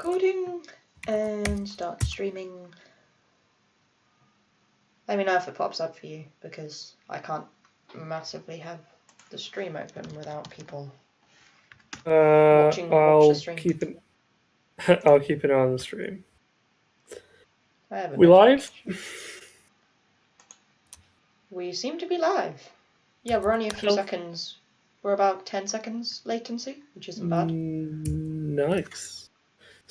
recording and start streaming. Let me know if it pops up for you, because I can't massively have the stream open without people watch the stream. I'll keep it on the stream. We live? We seem to be live. Yeah, we're only a few seconds. We're about 10 seconds latency, which isn't bad. Nice.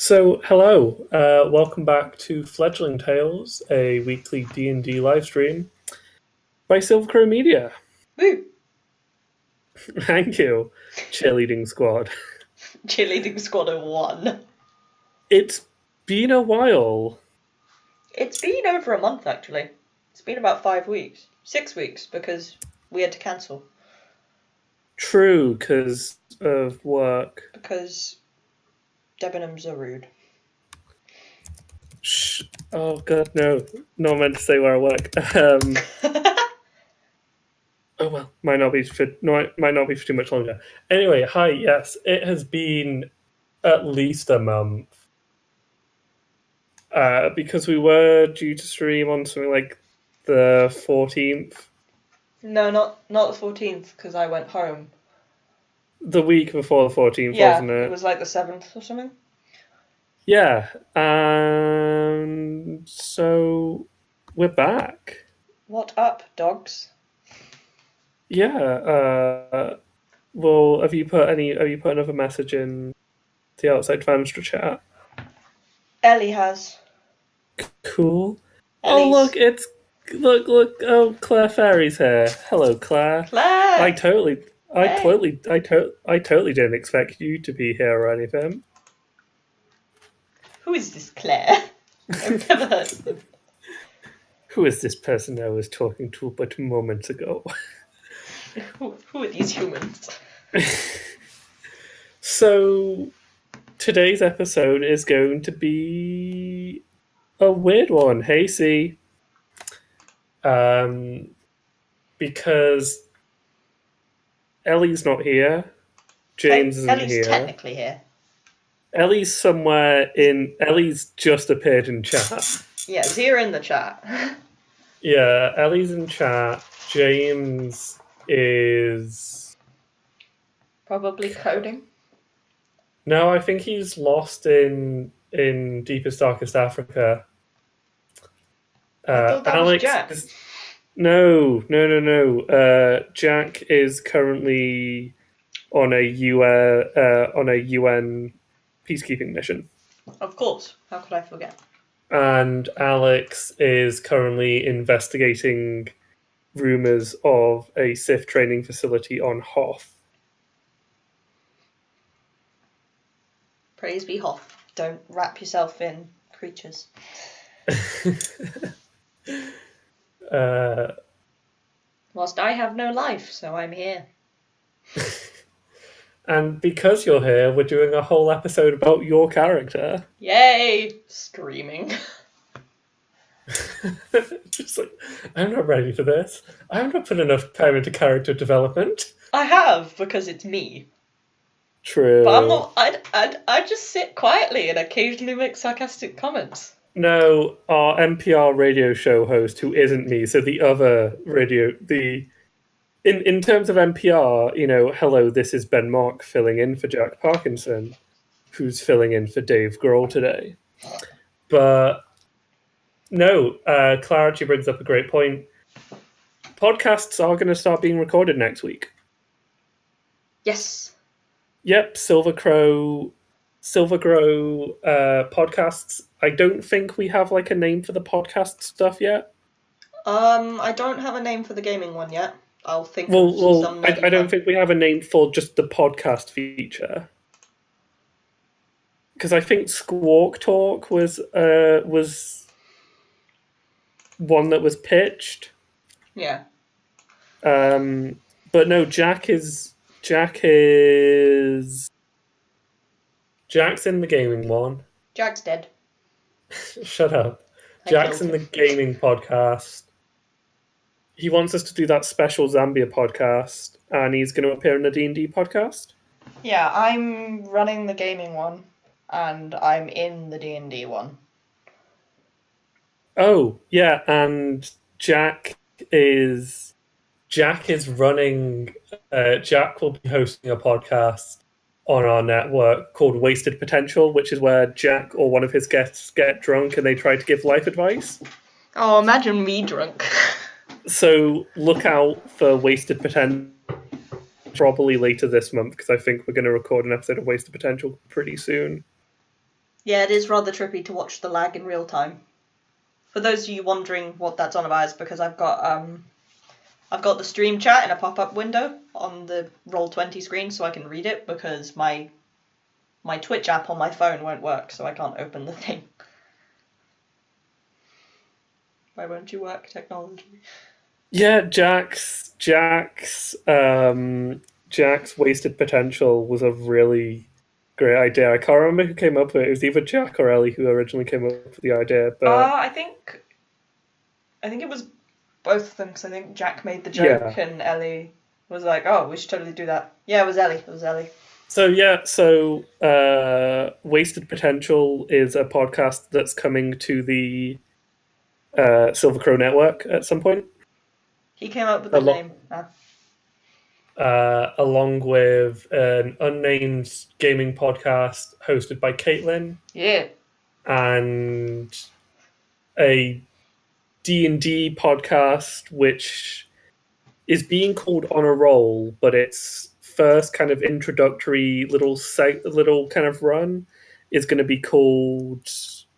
So, hello. Welcome back to Fledgling Tales, a weekly D&D live stream by SilverCrowMedia. Woo! Thank you, cheerleading squad. Cheerleading squad of 1. It's been a while. It's been over a month, actually. It's been about 5 weeks. 6 weeks, because we had to cancel. True, because of work. Because Debenhams are rude. Shh. Oh god, no. Not meant to say where I work. Oh well, might not be for too much longer. Anyway, hi, yes. It has been at least a month. Because we were due to stream on something like the 14th. No, not the 14th, because I went home. The week before the 14th, wasn't it? Yeah, it was like the 7th or something. Yeah, and so we're back. What up, dogs? Yeah. Well, have you put another message in the Outside Fanstra chat? Ellie has. Cool. Ellie's... Oh look! Oh, Claire Fairy's here. Hello, Claire. Claire. I totally didn't expect you to be here or anything. Who is this Claire? I've never heard of them. Who is this person I was talking to but moments ago? Who are these humans? So, today's episode is going to be a weird one. Hey, C. Because Ellie's not here. James isn't Ellie's here. Ellie's technically here. Ellie's just appeared in chat. Yeah, Zia in the chat. Yeah, Ellie's in chat. James is... probably coding. No, I think he's lost in Deepest, Darkest Africa. I thought that was Jack. No. Jack is currently on a UN peacekeeping mission. Of course. How could I forget? And Alex is currently investigating rumours of a Sith training facility on Hoth. Praise be Hoth. Don't wrap yourself in creatures. Whilst I have no life, so I'm here. And because you're here, we're doing a whole episode about your character. Yay! Screaming. Just like, I'm not ready for this. I have not put enough time into character development. I have, because it's me. True. But I'm not... I just sit quietly and occasionally make sarcastic comments. No, our NPR radio show host, who isn't me, so the other radio... In terms of NPR, hello, this is Ben Mark filling in for Jack Parkinson, who's filling in for Dave Grohl today. But no, Clarity brings up a great point. Podcasts are going to start being recorded next week. Yes. Yep, SilverCrow podcasts. I don't think we have a name for the podcast stuff yet. I don't have a name for the gaming one yet. I'll think of some name. I don't think we have a name for just the podcast feature. Because I think Squawk Talk was one that was pitched. Yeah. But no, Jack's in the gaming one. Jack's dead. Shut up. Jack's in the gaming podcast. He wants us to do that special Zambia podcast, and he's going to appear in the D&D podcast. Yeah, I'm running the gaming one. and I'm in the D&D one. Oh, yeah, and Jack is running. Jack will be hosting a podcast on our network called Wasted Potential, which is where Jack or one of his guests get drunk and they try to give life advice. Oh, imagine me drunk. So look out for Wasted Potential probably later this month, because I think we're going to record an episode of Wasted Potential pretty soon. Yeah, it is rather trippy to watch the lag in real time. For those of you wondering what that's on about, is because I've got the stream chat in a pop-up window on the Roll20 screen so I can read it, because my Twitch app on my phone won't work, so I can't open the thing. Why won't you work, technology? Yeah, Jack's Wasted Potential was a really great idea. I can't remember who came up with it. It was either Jack or Ellie who originally came up with the idea. But I think it was both of them, because I think Jack made the joke and Ellie was like, "Oh, we should totally do that." Yeah, it was Ellie. So Wasted Potential is a podcast that's coming to the Silver Crow Network at some point. He came up with the name. Along with an unnamed gaming podcast hosted by Caitlin. Yeah. And a D&D podcast, which is being called On a Roll, but its first kind of introductory little kind of run is going to be called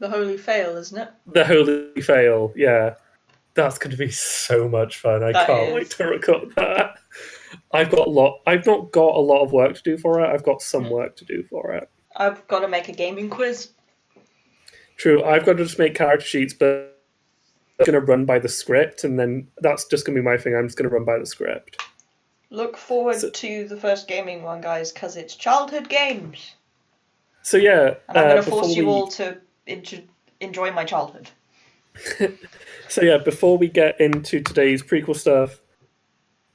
The Holy Fail, isn't it? The Holy Fail, yeah. That's going to be so much fun. I can't wait to record that. I've not got a lot of work to do for it. I've got some work to do for it. I've got to make a gaming quiz. True, I've got to just make character sheets, but I'm going to run by the script, and then that's just going to be my thing. I'm just going to run by the script. Look forward to the first gaming one, guys, because it's childhood games. So yeah, and I'm going to force you all to enjoy my childhood. So yeah, before we get into today's prequel stuff,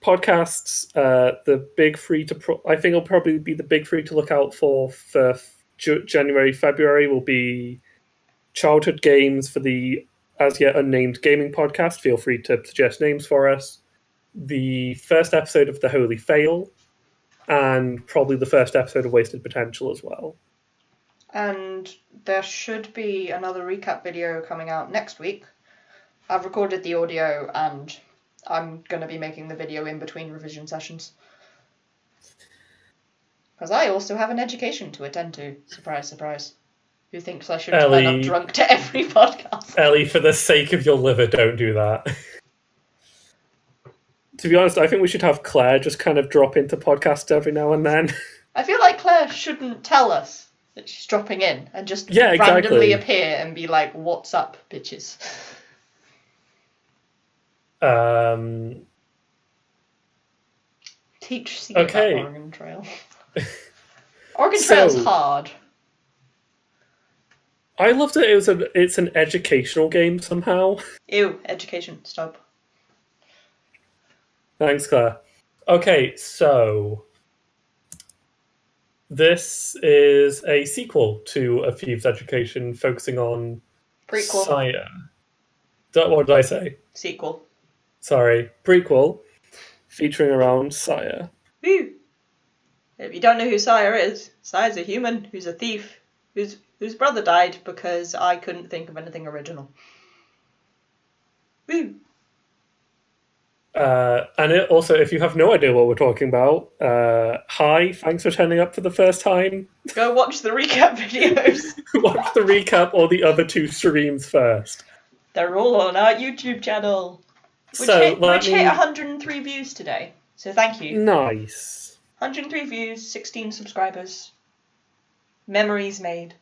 podcasts, the big three I think it'll probably be the big three to look out for January, February will be childhood games for the as yet unnamed gaming podcast. Feel free to suggest names for us. The first episode of The Holy Fail, and probably the first episode of Wasted Potential as well. And there should be another recap video coming out next week. I've recorded the audio and I'm going to be making the video in between revision sessions. Because I also have an education to attend to. Surprise, surprise. Who thinks I should turn up drunk to every podcast? Ellie, for the sake of your liver, don't do that. To be honest, I think we should have Claire just kind of drop into podcasts every now and then. I feel like Claire shouldn't tell us that she's dropping in and just randomly appear and be like, "What's up, bitches?" Teach Saiya about Oregon Trail. Oregon Trail's hard. I loved it. It's an educational game somehow. Ew, education. Stop. Thanks, Claire. Okay, so this is a sequel to A Thieves' Education, focusing on prequel. Saiya. What did I say? Sequel. Sorry, prequel, featuring around Saiya. Woo! If you don't know who Saiya is, Saiya's a human who's a thief, whose brother died because I couldn't think of anything original. Woo! And also, if you have no idea what we're talking about, hi, thanks for turning up for the first time. Go watch the recap videos. Watch the recap or the other two streams first. They're all on our YouTube channel. Which hit 103 views today. So thank you. Nice. 103 views, 16 subscribers. Memories made.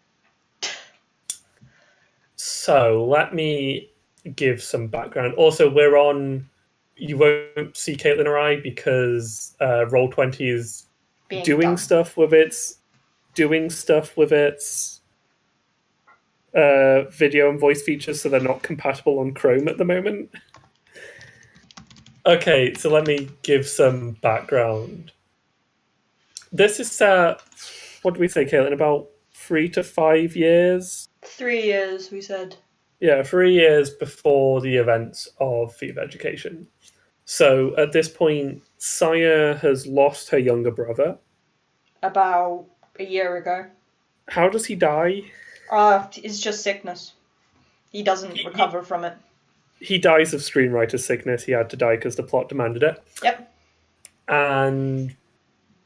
So let me give some background. Also, we're on... You won't see Caitlin or I because Roll20 is doing stuff with its video and voice features, so they're not compatible on Chrome at the moment. Okay, so let me give some background. This is what do we say, Caitlin? About 3 to 5 years. 3 years, we said. Yeah, 3 years before the events of Thief Education. So at this point, Saiya has lost her younger brother. About a year ago. How does he die? It's just sickness. He doesn't recover from it. He dies of screenwriter sickness. He had to die because the plot demanded it. Yep. And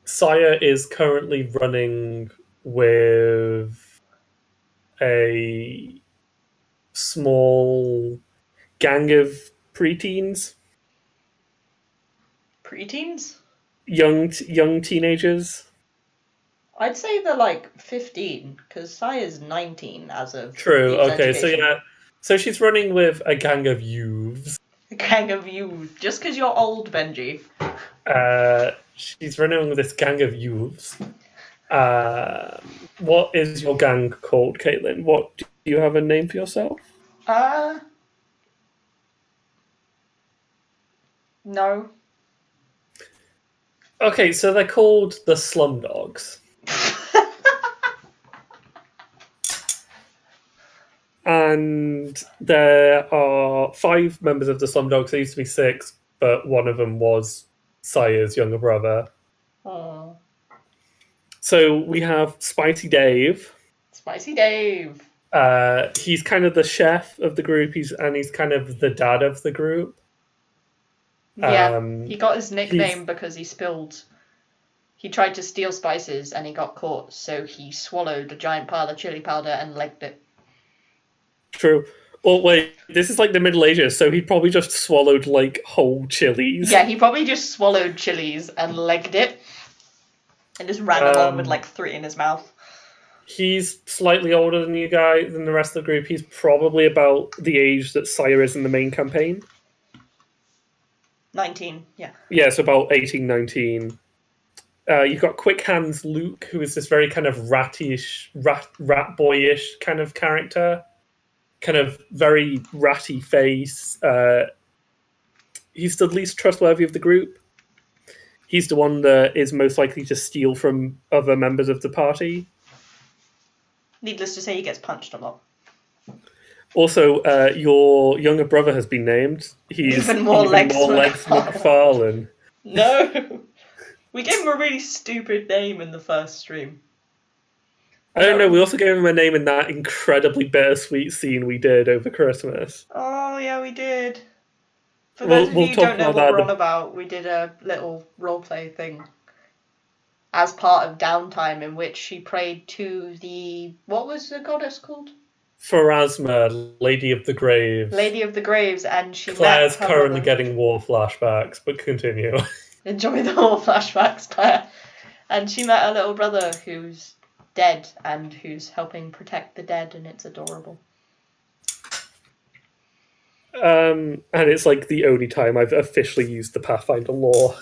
Saiya is currently running with a small gang of preteens. Preteens? Young teenagers. I'd say they're like 15, because Saya's 19 as of... True, okay, education. so yeah. So she's running with a gang of youths. A gang of youths. Just because you're old, Benjy. She's running with this gang of youths. What is your gang called, Caitlin? Do you have a name for yourself? No. Okay, so they're called the Slumdogs. And there are 5 members of the Slumdogs. There used to be 6, but one of them was Saya's younger brother. Aww. So we have Spicy Dave. Spicy Dave. He's kind of the chef of the group. He's kind of the dad of the group. Yeah, he got his nickname because he tried to steal spices and he got caught, so he swallowed a giant pile of chili powder and legged it. True. Oh, wait, this is like the Middle Ages, so he probably just swallowed, like, whole chilies. Yeah, he probably just swallowed chilies and legged it. And just ran along with, like, 3 in his mouth. He's slightly older than the rest of the group. He's probably about the age that Saiya is in the main campaign. 19, yeah. Yeah, so about 18, 19. You've got Quick Hands Luke, who is this very kind of rat boyish kind of character. Kind of very ratty face. He's the least trustworthy of the group. He's the one that is most likely to steal from other members of the party. Needless to say, he gets punched a lot. Also, your younger brother has been named. He's even more legs McFarlane. No! We gave him a really stupid name in the first stream. I don't know, we also gave him a name in that incredibly bittersweet scene we did over Christmas. Oh, yeah, we did. For those of you who don't know what we're on about, we did a little roleplay thing as part of downtime in which she prayed to the... What was the goddess called? Pharasma, Lady of the Graves. Lady of the Graves, and she Claire's currently getting war flashbacks, but continue. Enjoy the war flashbacks, Claire. And she met her little brother who's dead and who's helping protect the dead, and it's adorable. And it's like the only time I've officially used the Pathfinder lore.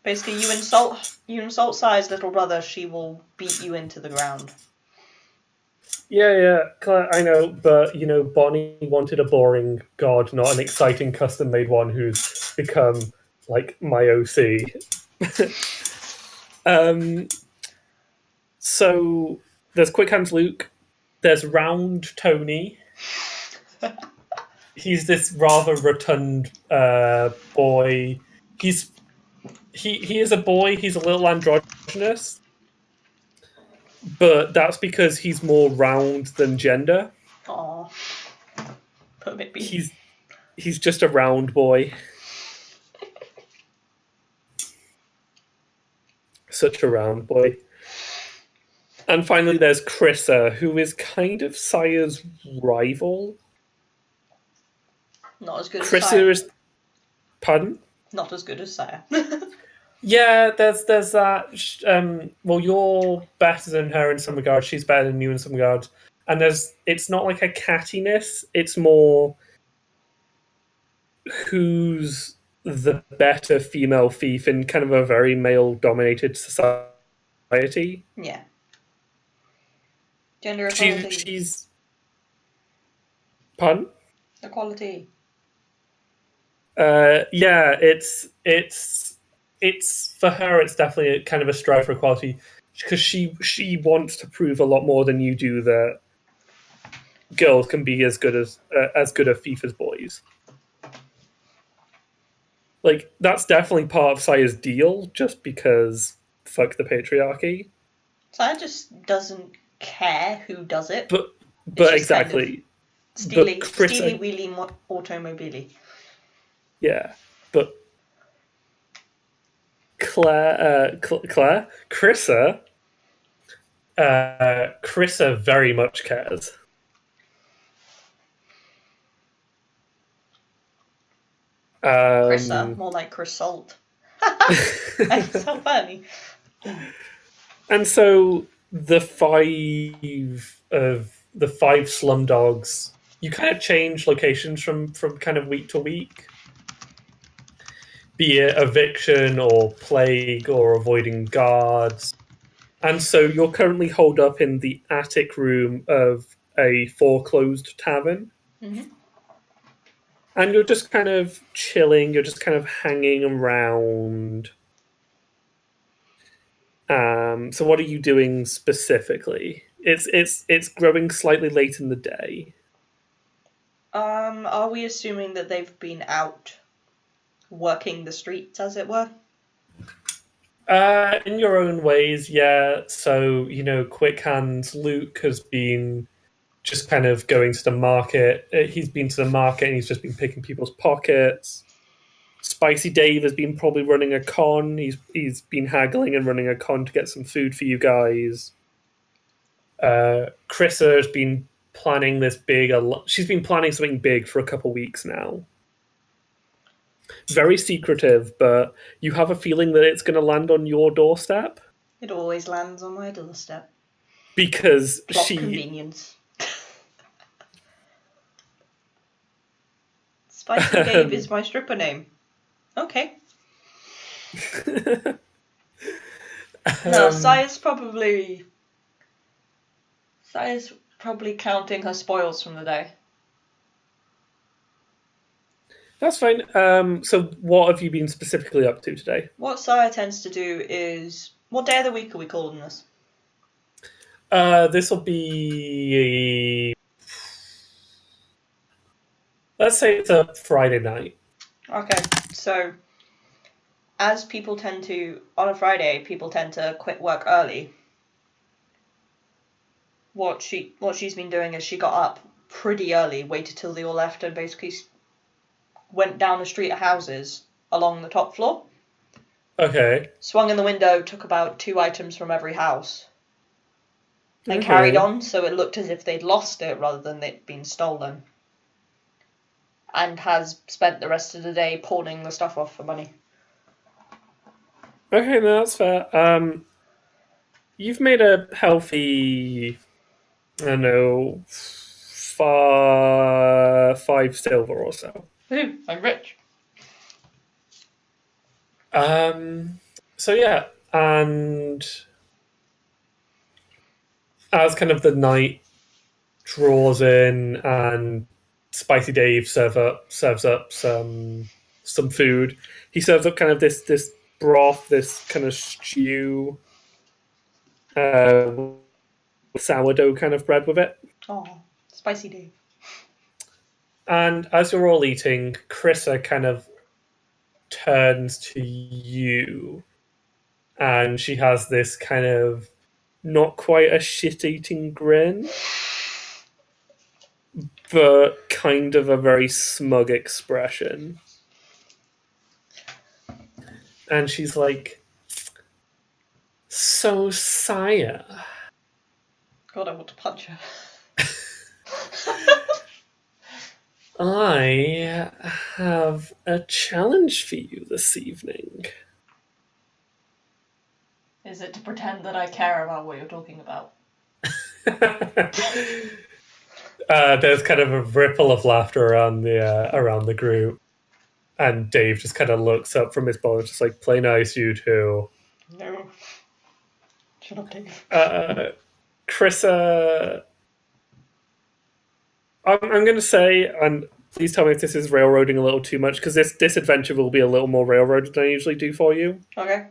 Basically, you insult Saya's little brother, she will beat you into the ground. Yeah, Claire, I know, but, you know, Bonnie wanted a boring god, not an exciting custom-made one who's become, like, my OC. So, there's Quick Hands Luke, there's Round Tony. He's this rather rotund boy. He is a boy, he's a little androgynous. But that's because he's more round than gender. Aww. But maybe he's just a round boy. Such a round boy. And finally there's Krissa, who is kind of Saya's rival. Not as good as Krissa Saya. is... Pardon? Not as good as Saya. Yeah, there's that. Well, you're better than her in some regards. She's better than you in some regards. And it's not like a cattiness. It's more who's the better female thief in kind of a very male-dominated society. Yeah. Gender equality. She's... Pardon? Equality. Yeah, it's for her. It's definitely kind of a strive for equality. because she wants to prove a lot more than you do that girls can be as good a thief as boys. Like, that's definitely part of Saya's deal, just because fuck the patriarchy. Saya just doesn't care who does it. But exactly. Kind of steely wheelie automobile. Yeah, but Chrissa very much cares. Chrissa, more like Chris Salt. That's so funny. And so the five slumdogs, you kind of change locations from kind of week to week, be it eviction or plague or avoiding guards. And so you're currently holed up in the attic room of a foreclosed tavern. Mm-hmm. And you're just kind of chilling, you're just kind of hanging around. So what are you doing specifically? It's growing slightly late in the day. Are we assuming that they've been out working the streets, as it were? In your own ways, yeah. So, Quick Hands Luke has been just kind of going to the market. He's been to the market and he's just been picking people's pockets. Spicy Dave has been probably running a con. He's been haggling and running a con to get some food for you guys. Chrissa has been planning this big. She's been planning something big for a couple weeks now. Very secretive, but you have a feeling that it's going to land on your doorstep. It always lands on my doorstep. Because Plot convenience. Spicy Dave is my stripper name. Okay. No, Saya's probably counting her spoils from the day. That's fine. So what have you been specifically up to today? What Saya tends to do is... What day of the week are we calling this? This will be... Let's say it's a Friday night. Okay, so... As people tend to... On a Friday, people tend to quit work early. What she's been doing is she got up pretty early, waited till they all left, and basically went down a street of houses along the top floor. Okay. Swung in the window, took about 2 items from every house. And carried on, so it looked as if they'd lost it rather than it been stolen. And has spent the rest of the day pawning the stuff off for money. Okay, no, that's fair. You've made a healthy, I don't know, 5 silver or so. Ooh, I'm rich. So yeah, and as kind of the night draws in and Spicy Dave serves up some food, he serves up kind of this broth, this kind of stew, sourdough kind of bread with it. Oh, Spicy Dave. And as you're all eating, Chrissa kind of turns to you, and she has this kind of not quite a shit-eating grin, but kind of a very smug expression. And she's like, "So, Saya." God, I want to punch her. I have a challenge for you this evening. Is it to pretend that I care about what you're talking about? There's kind of a ripple of laughter around the group, and Dave just kind of looks up from his bowl, just like, "Play nice, you two." No. Shut up, Dave. Chrissa, I'm going to say, and please tell me if this is railroading a little too much, because this adventure will be a little more railroaded than I usually do for you. Okay.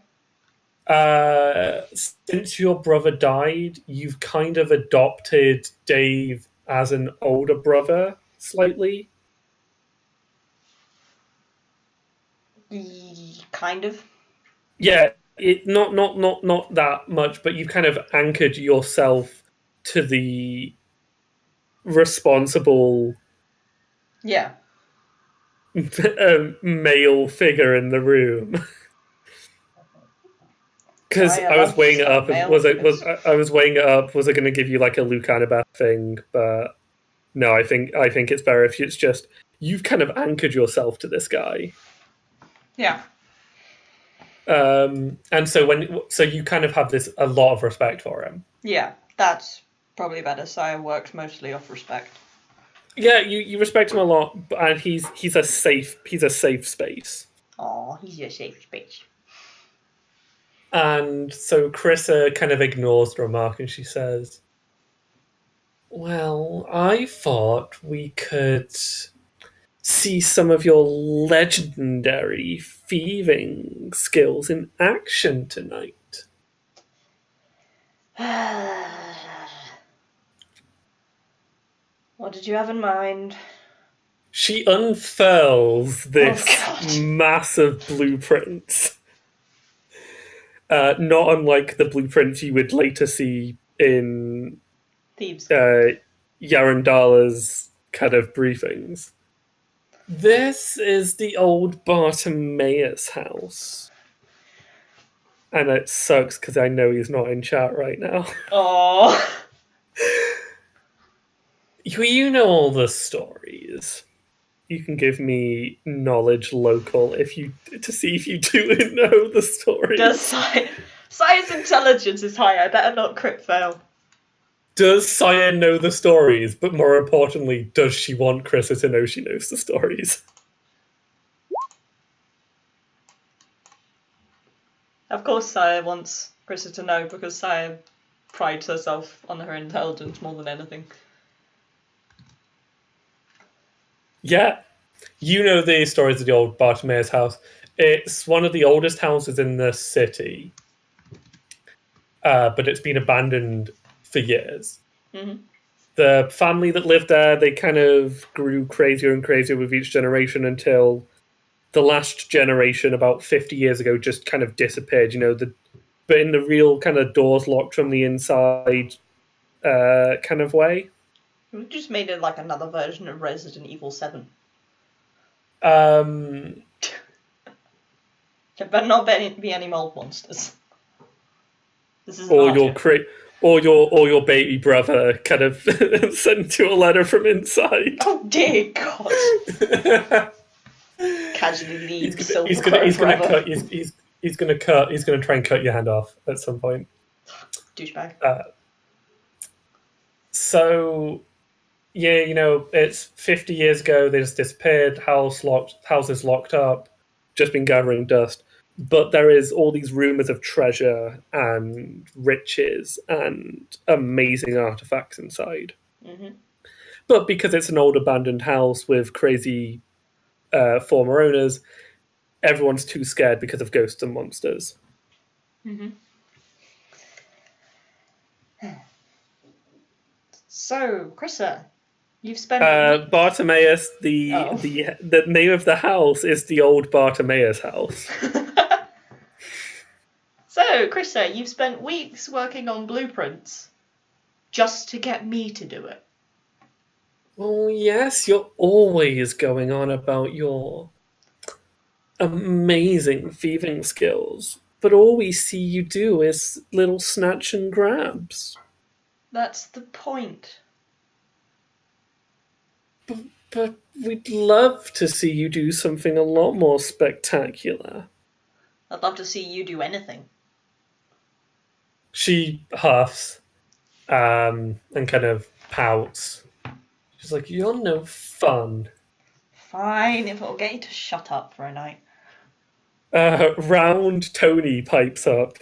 Since your brother died, you've kind of adopted Dave as an older brother, slightly. Kind of. Yeah, not that much, but you've kind of anchored yourself to the responsible Yeah. male figure in the room. Because Sorry, I I was love weighing it up. male Was figures. I was weighing it up? Was I going to give you like a Luke Annabeth thing? But no, I think it's better if it's just you've kind of anchored yourself to this guy. Yeah. And so you kind of have this a lot of respect for him. Yeah, that's probably better. Saiya works mostly off respect. Yeah, you respect him a lot, and he's a safe space. Aw, he's your safe space. And so Carissa kind of ignores the remark, and she says, "Well, I thought we could see some of your legendary thieving skills in action tonight." What did you have in mind? She unfurls this God. massive blueprint. Not unlike the blueprints you would later see in Thieves. Yarandala's kind of briefings. This is the old Bartimaeus house. And it sucks because I know he's not in chat right now. Oh. You know all the stories. You can give me knowledge local to see if you do know the stories. Does Saiya's intelligence is high. I better not crit fail. Does Saiya know the stories? But more importantly, does she want Carissa to know she knows the stories? Of course Saiya wants Carissa to know, because Saiya prides herself on her intelligence more than anything. Yeah. You know the stories of the old Bartimaeus house. It's one of the oldest houses in the city. But it's been abandoned for years. Mm-hmm. The family that lived there, they kind of grew crazier and crazier with each generation until the last generation, about 50 years ago, just kind of disappeared. But in the real kind of doors locked from the inside kind of way. We just made it like another version of Resident Evil 7. Um, There better not be any mold monsters. This is or your baby brother kind of sent you a letter from inside. Oh dear God! Casually leave SilverCrow forever. He's gonna try and cut your hand off at some point. Douchebag. So yeah, it's 50 years ago. They just disappeared. Houses locked up. Just been gathering dust. But there is all these rumors of treasure and riches and amazing artifacts inside. Mm-hmm. But because it's an old abandoned house with crazy former owners, everyone's too scared because of ghosts and monsters. Mm-hmm. So, Carissa, you've spent Bartimaeus. The name of the house is the old Bartimaeus house. So, Carissa, you've spent weeks working on blueprints just to get me to do it. Oh yes, you're always going on about your amazing thieving skills, but all we see you do is little snatch and grabs. That's the point. But we'd love to see you do something a lot more spectacular. I'd love to see you do anything. She huffs and kind of pouts. She's like, "You're no fun." Fine, if it'll get you to shut up for a night. Round Tony pipes up.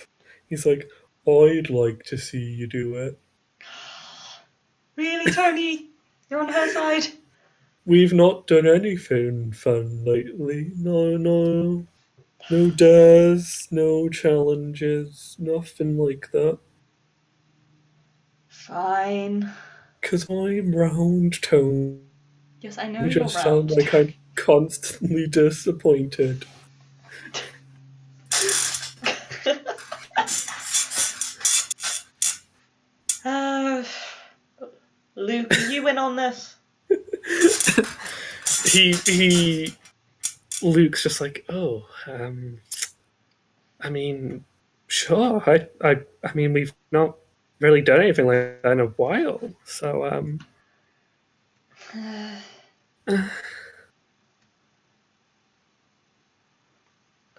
He's like, "I'd like to see you do it." Really, Tony? You're on her side? We've not done anything fun lately. No. No dares, no challenges, nothing like that. Fine. 'Cause I'm round tone. Yes, I know You you're just sound round. like I'm constantly disappointed. uh, Luke, are you in on this? Luke's just like, oh, I mean, sure. I mean, we've not really done anything like that in a while. So,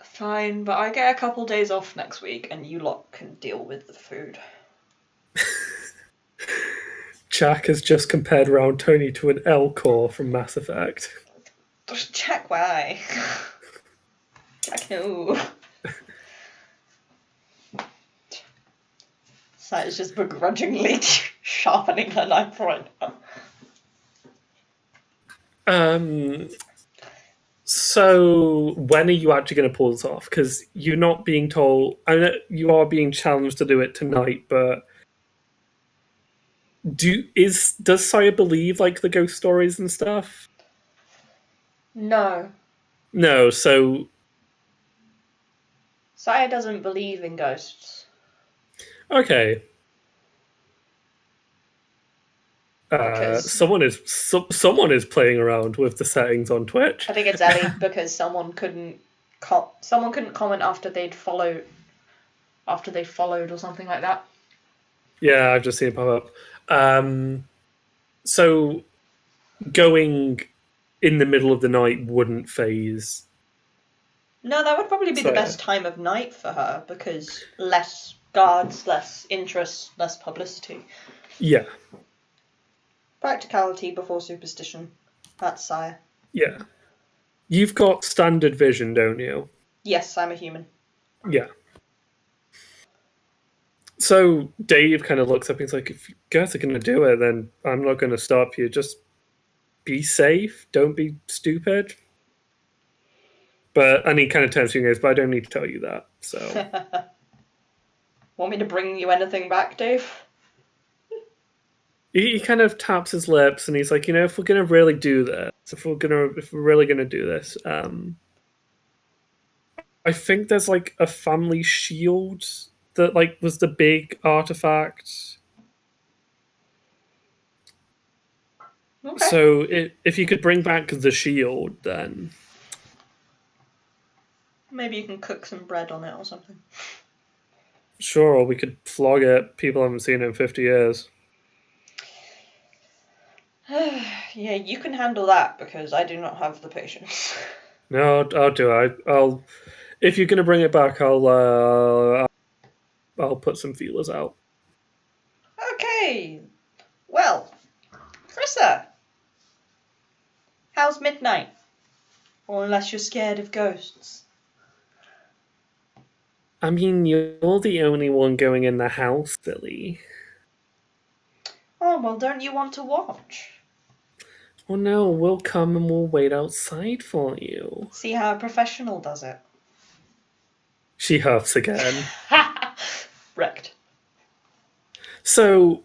Fine, but I get a couple days off next week and you lot can deal with the food. Jack has just compared Round Tony to an L core from Mass Effect. Just check why. Jack, no. Saya's just begrudgingly sharpening her knife right now. So when are you actually going to pull this off? Because you're not being told. I know you are being challenged to do it tonight, but does Saya believe like the ghost stories and stuff? No. No. So Saya doesn't believe in ghosts. okay. Because someone is playing around with the settings on Twitch. I think it's Ellie because someone couldn't comment after they'd followed or something like that. Yeah, I've just seen it pop up. So going in the middle of the night wouldn't phase. No, that would probably be the best time of night for her because less guards, less interest, less publicity. Yeah. Practicality before superstition. That's Saya. Yeah. You've got standard vision, don't you? Yes, I'm a human. Yeah. So Dave kind of looks up and he's like, if you guys are going to do it, then I'm not going to stop you. Just be safe. Don't be stupid. And he kind of turns to you and goes, but I don't need to tell you that. So. Want me to bring you anything back, Dave? He kind of taps his lips and he's like, if we're gonna really do this, if we're really gonna do this, I think there's like a family shield that like was the big artifact. Okay. So if you could bring back the shield, then maybe you can cook some bread on it or something. Sure, or we could flog it. People haven't seen it in 50 years. Yeah, you can handle that because I do not have the patience. No, I'll do it. I'll. If you're gonna bring it back, I'll put some feelers out. Okay. Well, Krista, how's midnight? Or unless you're scared of ghosts. I mean, you're the only one going in the house, Billy. Oh, well, don't you want to watch? Oh no, we'll come and we'll wait outside for you. See how a professional does it. She huffs again. Wrecked. So,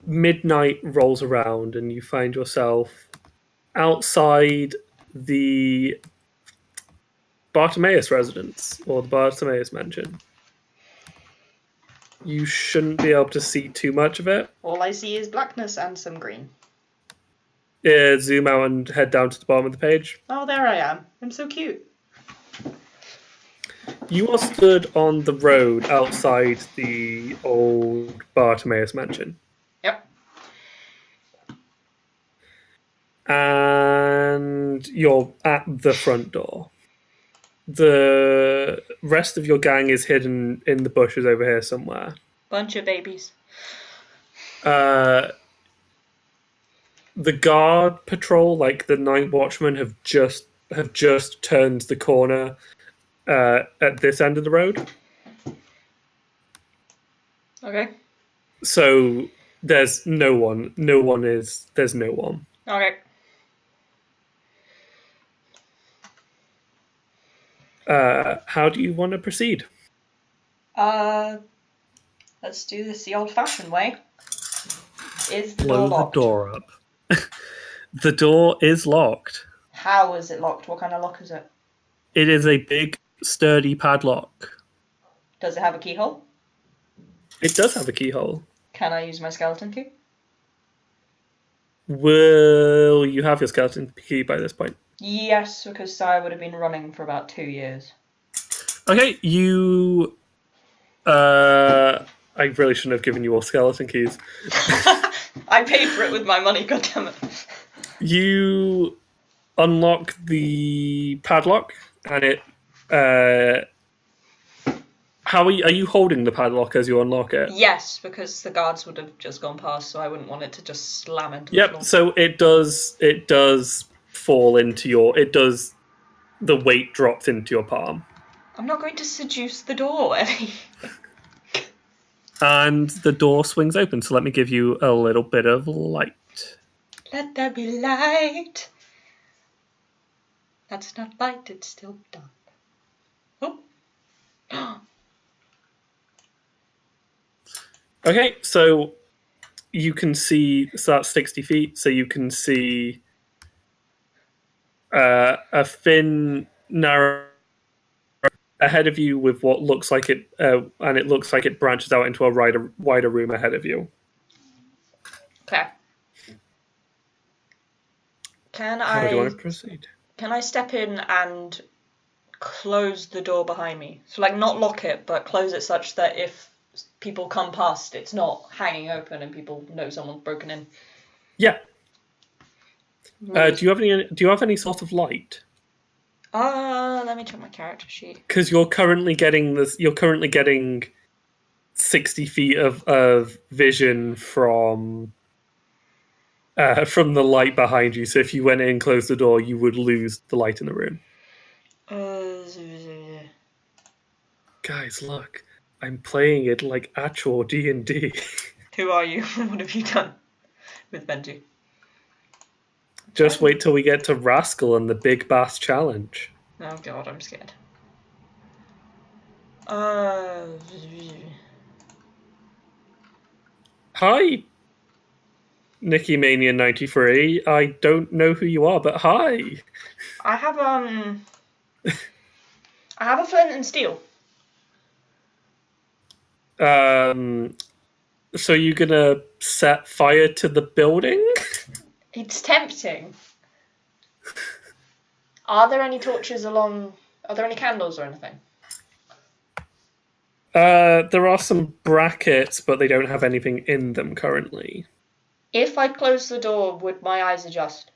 midnight rolls around and you find yourself outside the Bartimaeus residence, or the Bartimaeus mansion. You shouldn't be able to see too much of it. All I see is blackness and some green. Yeah, zoom out and head down to the bottom of the page. Oh, there I am. I'm so cute. You are stood on the road outside the old Bartimaeus mansion. Yep. And you're at the front door. The rest of your gang is hidden in the bushes over here somewhere. Bunch of babies. The guard patrol, like the night watchmen, have just turned the corner at this end of the road. Okay. So there's no one. There's no one. Okay. How do you want to proceed? Let's do this the old-fashioned way. Is the Blow door locked? the door up. The door is locked. How is it locked? What kind of lock is it? It is a big, sturdy padlock. Does it have a keyhole? It does have a keyhole. Can I use my skeleton key? Will you have your skeleton key by this point? Yes, because Saiya would have been running for about 2 years. Okay, you... I really shouldn't have given you all skeleton keys. I paid for it with my money, goddammit. You unlock the padlock, and it... Are you holding the padlock as you unlock it? Yes, because the guards would have just gone past, so I wouldn't want it to just slam into the floor. Yep, so it does fall into your... The weight drops into your palm. I'm not going to seduce the door, Eddie. And the door swings open, so let me give you a little bit of light. Let there be light. That's not light, it's still dark. Oh. Okay, so you can see, so that's 60 feet, so you can see a thin, narrow ahead of you with what looks like it, and it looks like it branches out into a wider room ahead of you. Okay. How do you want to proceed? Can I step in and close the door behind me? So, like, not lock it, but close it such that if people come past, it's not hanging open and people know someone's broken in. Yeah. Do you have any sort of light? Let me check my character sheet. Because you're currently getting 60 feet of vision from the light behind you. So if you went in and closed the door, you would lose the light in the room. Guys, look. I'm playing it like actual D&D. Who are you? What have you done with Benjy? Just wait till we get to Rascal and the Big Bass Challenge. Oh god, I'm scared. Hi, Nikki Mania 93. I don't know who you are, but hi. I have a flint and steel. So you're gonna set fire to the building? It's tempting. Are there any torches along... Are there any candles or anything? There are some brackets, but they don't have anything in them currently. If I close the door, would my eyes adjust?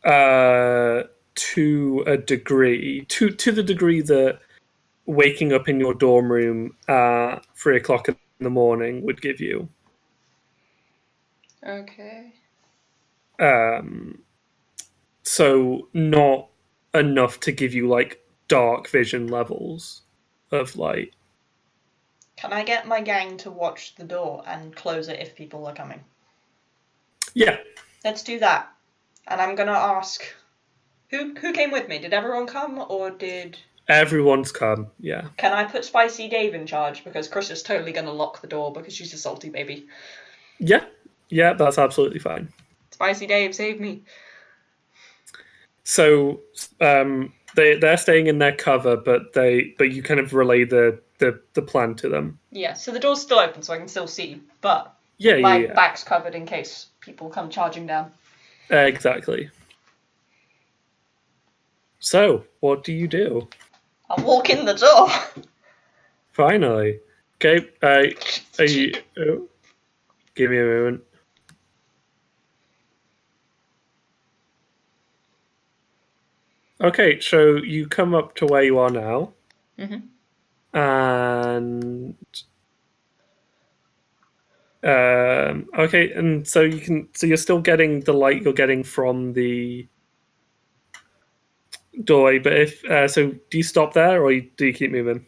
To a degree. To the degree that waking up in your dorm room at 3 o'clock in the morning would give you. Okay. So not enough to give you like dark vision levels of light. Can I get my gang to watch the door and close it if people are coming? Yeah. Let's do that. And I'm gonna ask, who came with me? Did everyone come, or did... Everyone's come, yeah. Can I put Spicy Dave in charge? Because Chris is totally gonna lock the door because she's a salty baby. Yeah, that's absolutely fine. Spicy Dave, save me. So they're staying in their cover, but you kind of relay the plan to them. Yeah, so the door's still open, so I can still see, but yeah, my back's covered in case people come charging down. Exactly. So, what do you do? I'll walk in the door. Finally. Okay, give me a moment. Okay, so you come up to where you are now. Mm-hmm. And okay, and so you're still getting the light you're getting from the doorway, but if so, do you stop there or do you keep moving?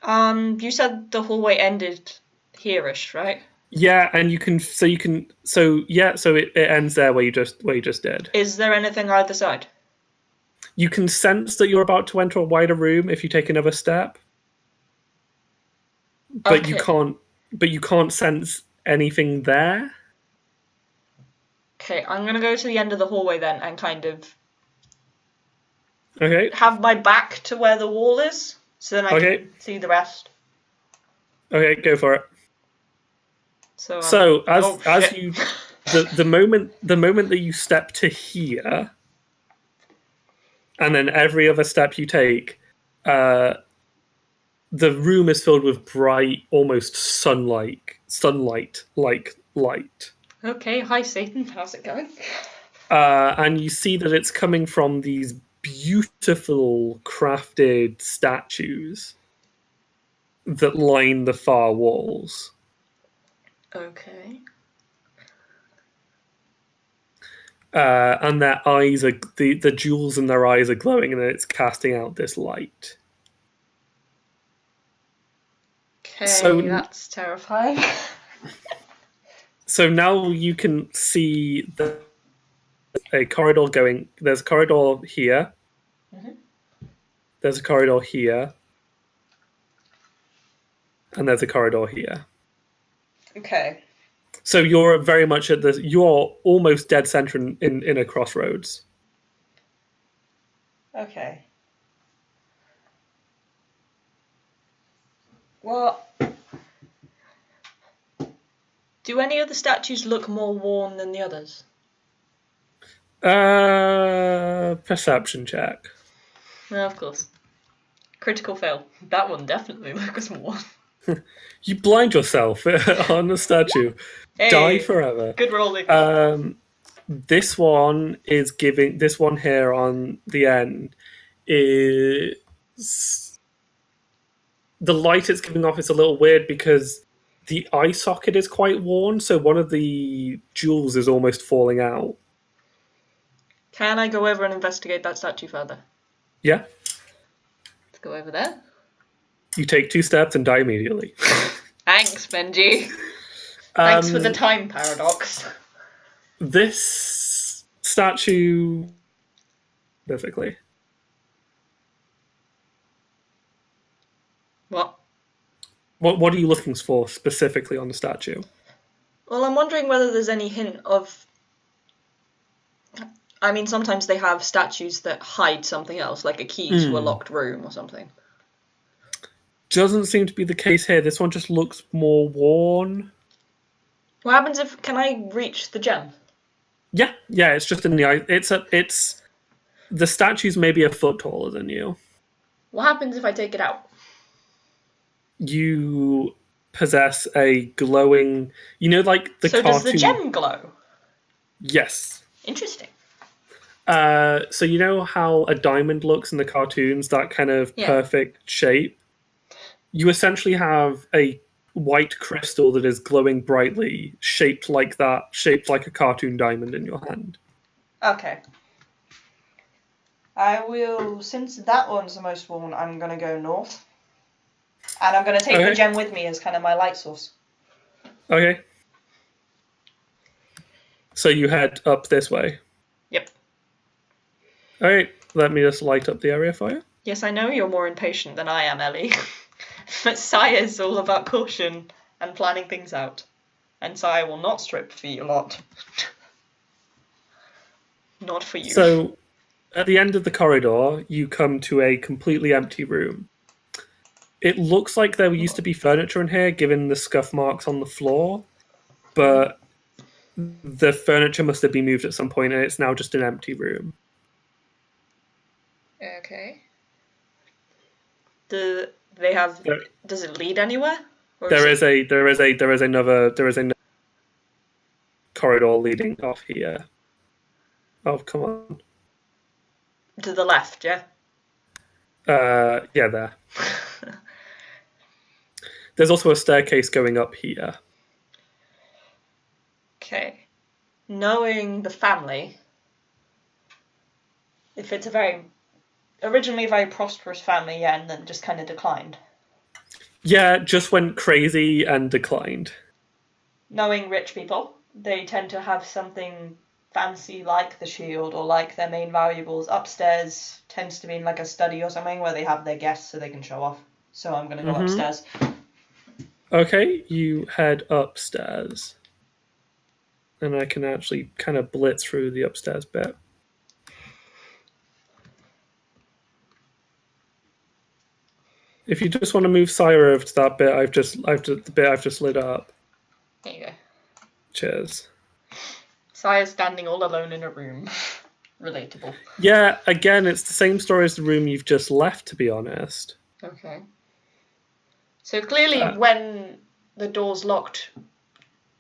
You said the hallway ended here-ish, right? Yeah, and it ends there where you just did. Is there anything either side? You can sense that you're about to enter a wider room if you take another step, but you Okay. can't. But you can't sense anything there. Okay, I'm gonna go to the end of the hallway then and kind of Okay. have my back to where the wall is, so then I can see the rest. Okay, go for it. So as you the moment that you step to here, and then every other step you take, the room is filled with bright, almost sunlight like light. Okay, hi Satan, how's it going? And you see that it's coming from these beautiful crafted statues that line the far walls. Okay. And their eyes are the jewels in their eyes are glowing, and it's casting out this light. Okay, So that's terrifying. So now you can see a corridor going. There's a corridor here. Mm-hmm. There's a corridor here. And there's a corridor here. Okay. So you're very much at this. You're almost dead center in a crossroads. Okay. Well, do any of the statues look more worn than the others? Perception check. No, of course. Critical fail. That one definitely looks worn. You blind yourself on the statue. Hey, Die forever. good rolling. This one is giving. This one here on the end is the light it's giving off is a little weird because the eye socket is quite worn, so one of the jewels is almost falling out. Can I go over and investigate that statue further? Yeah. Let's go over there. You take 2 steps and die immediately. Thanks, Benjy. Thanks for the time paradox. This statue specifically. What? What are you looking for specifically on the statue? Well, I'm wondering whether there's any hint of... I mean, sometimes they have statues that hide something else, like a key to a locked room or something. Doesn't seem to be the case here. This one just looks more worn. What happens if... Can I reach the gem? Yeah, it's just in the eye. It's the statue's maybe a foot taller than you. What happens if I take it out? You possess a glowing... You know, like the cartoon... So does the gem glow? Yes. Interesting. So you know how a diamond looks in the cartoons, that kind of perfect shape? You essentially have a white crystal that is glowing brightly, shaped like that, shaped like a cartoon diamond in your hand. Okay. I will, since that one's the most worn, I'm going to go north. And I'm going to take the gem with me as kind of my light source. Okay. So you head up this way? Yep. Alright, let me just light up the area for you. Yes, I know you're more impatient than I am, Ellie. But Saiya's all about caution and planning things out. And Saiya will not strip for you lot. Not for you. So, at the end of the corridor, you come to a completely empty room. It looks like there used to be furniture in here, given the scuff marks on the floor, but the furniture must have been moved at some point, and it's now just an empty room. Okay. Does it lead anywhere? There is another corridor leading off here. Oh, come on. To the left, yeah? Yeah, there. There's also a staircase going up here. Okay. Knowing the family, if it's originally a very prosperous family, yeah, and then just kind of declined. Yeah, just went crazy and declined. Knowing rich people, they tend to have something fancy like the shield or like their main valuables. Upstairs tends to be in like a study or something where they have their guests so they can show off. So I'm going to go upstairs. Okay, you head upstairs. And I can actually kind of blitz through the upstairs bit. If you just want to move Saiya over to that bit, the bit I've just lit up. There you go. Cheers. Saya's standing all alone in a room. Relatable. Yeah, again, it's the same story as the room you've just left, to be honest. Okay. So clearly when the door's locked,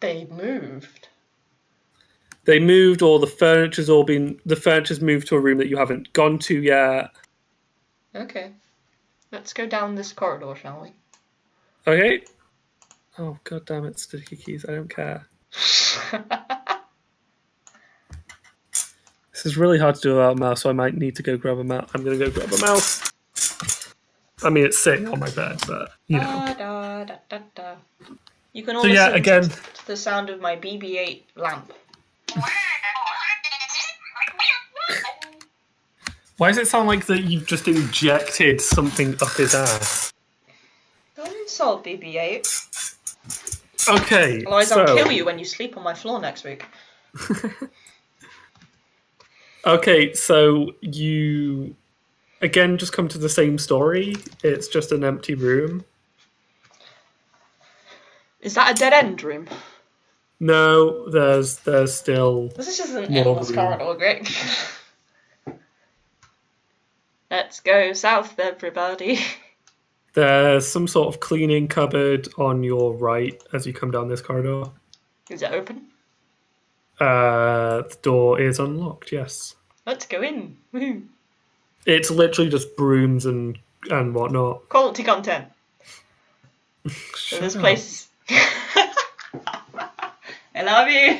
they moved. They moved, or the furniture's moved to a room that you haven't gone to yet. Okay. Let's go down this corridor, shall we? Okay. Oh, god damn it, sticky keys, I don't care. This is really hard to do without a mouse, so I might need to go grab a mouse. I'm going to go grab a mouse. I mean, it's sitting on my bed, but, you know. You can also listen to the sound of my BB-8 lamp. Why does it sound like that you've just injected something up his ass? Don't insult BB-8. Okay, Otherwise I'll kill you when you sleep on my floor next week. Okay, so you again just come to the same story. It's just an empty room. Is that a dead end room? No, there's still. This is just an endless corridor, great. Let's go south, everybody. There's some sort of cleaning cupboard on your right as you come down this corridor. Is it open? The door is unlocked, yes. Let's go in. Woohoo. It's literally just brooms and whatnot. Quality content. So this place. I love you.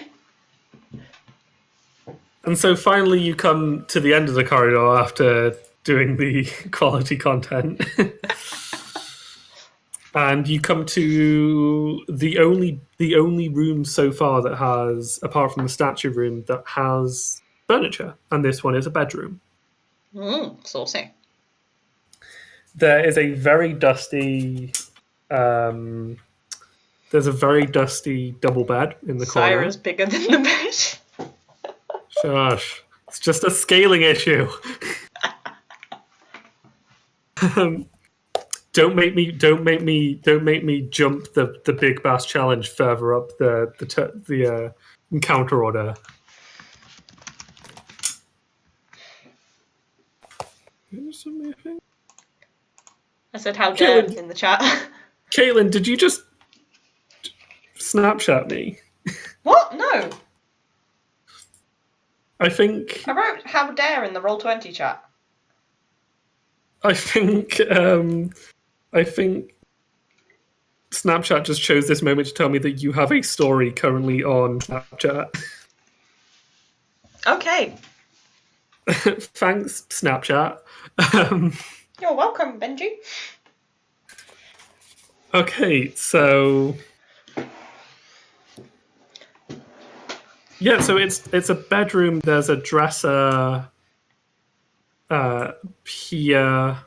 And so finally you come to the end of the corridor after doing the quality content. And you come to the only room so far that has, apart from the statue room, that has furniture. And this one is a bedroom. Saucy. There is a very dusty double bed in the corner. Syra's bigger than the bed. Shush. It's just a scaling issue. Don't make me jump the big bass challenge further up the encounter order. I said how dare in the chat. Caitlin, did you just Snapchat me? What? No. I think I wrote how dare in the Roll20 chat. I think Snapchat just chose this moment to tell me that you have a story currently on Snapchat. Okay. Thanks, Snapchat. You're welcome, Benjy. Okay, so yeah, so it's a bedroom. There's a dresser here.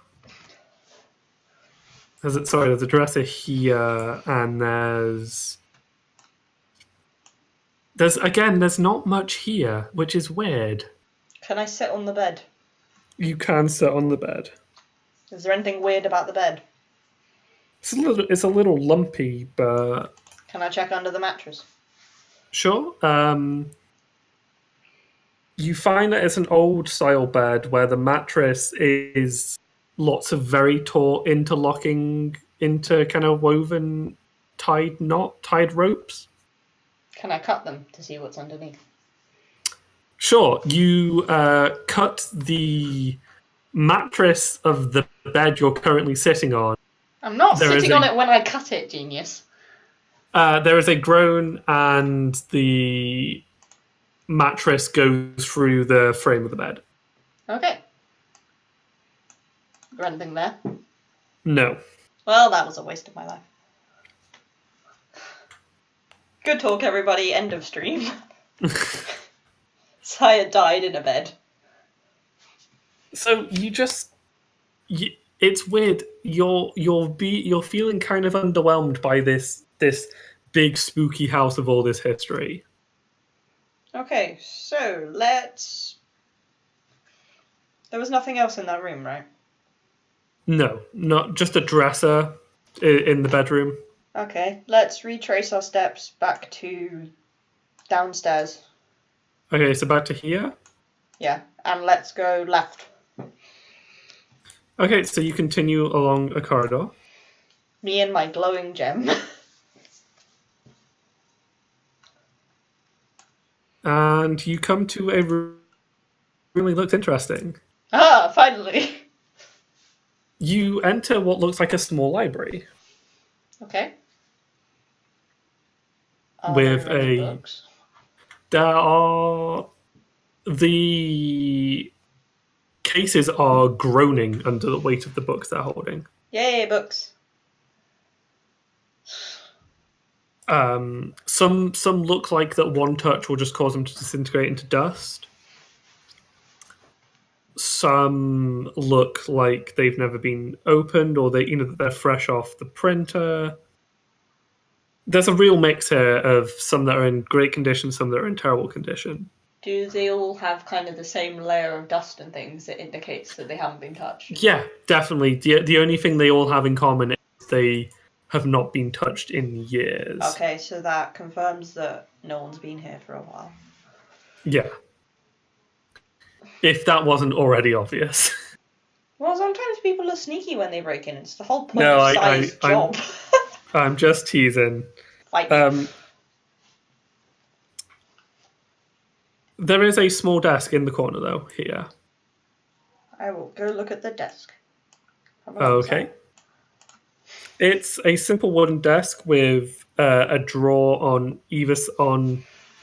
There's a dresser here, and there's not much here, which is weird. Can I sit on the bed? You can sit on the bed. Is there anything weird about the bed? It's a little lumpy, but can I check under the mattress? Sure. You find that it's an old style bed where the mattress is lots of very tall interlocking, kind of woven tied ropes. Can I cut them to see what's underneath? Sure. You cut the mattress of the bed you're currently sitting on. I'm not sitting on it when I cut it, genius. There is a groan, and the mattress goes through the frame of the bed. Okay. Is there anything there? No. Well, that was a waste of my life. Good talk, everybody. End of stream. Saiya died in a bed. So it's weird. You're feeling kind of underwhelmed by this big spooky house of all this history. Okay, so let's... There was nothing else in that room, right? No, not just a dresser in the bedroom. Okay, let's retrace our steps back to downstairs. Okay, so back to here. Yeah, and let's go left. Okay, so you continue along a corridor. Me and my glowing gem. And you come to a room that looks interesting. Ah, finally! You enter what looks like a small library. Okay. With there any a... books? There are... The cases are groaning under the weight of the books they're holding. Yay, books. Some look like that one touch will just cause them to disintegrate into dust. Some look like they've never been opened, or they're fresh off the printer. There's a real mix here of some that are in great condition, some that are in terrible condition. Do they all have kind of the same layer of dust and things that indicates that they haven't been touched? Yeah, definitely. The only thing they all have in common is they have not been touched in years. Okay, so that confirms that no one's been here for a while. Yeah. If that wasn't already obvious. Well, sometimes people are sneaky when they break in. It's the whole point of Sai's job. I'm just teasing. Fight. There is a small desk in the corner, though, here. I will go look at the desk. Okay. It's a simple wooden desk with a drawer on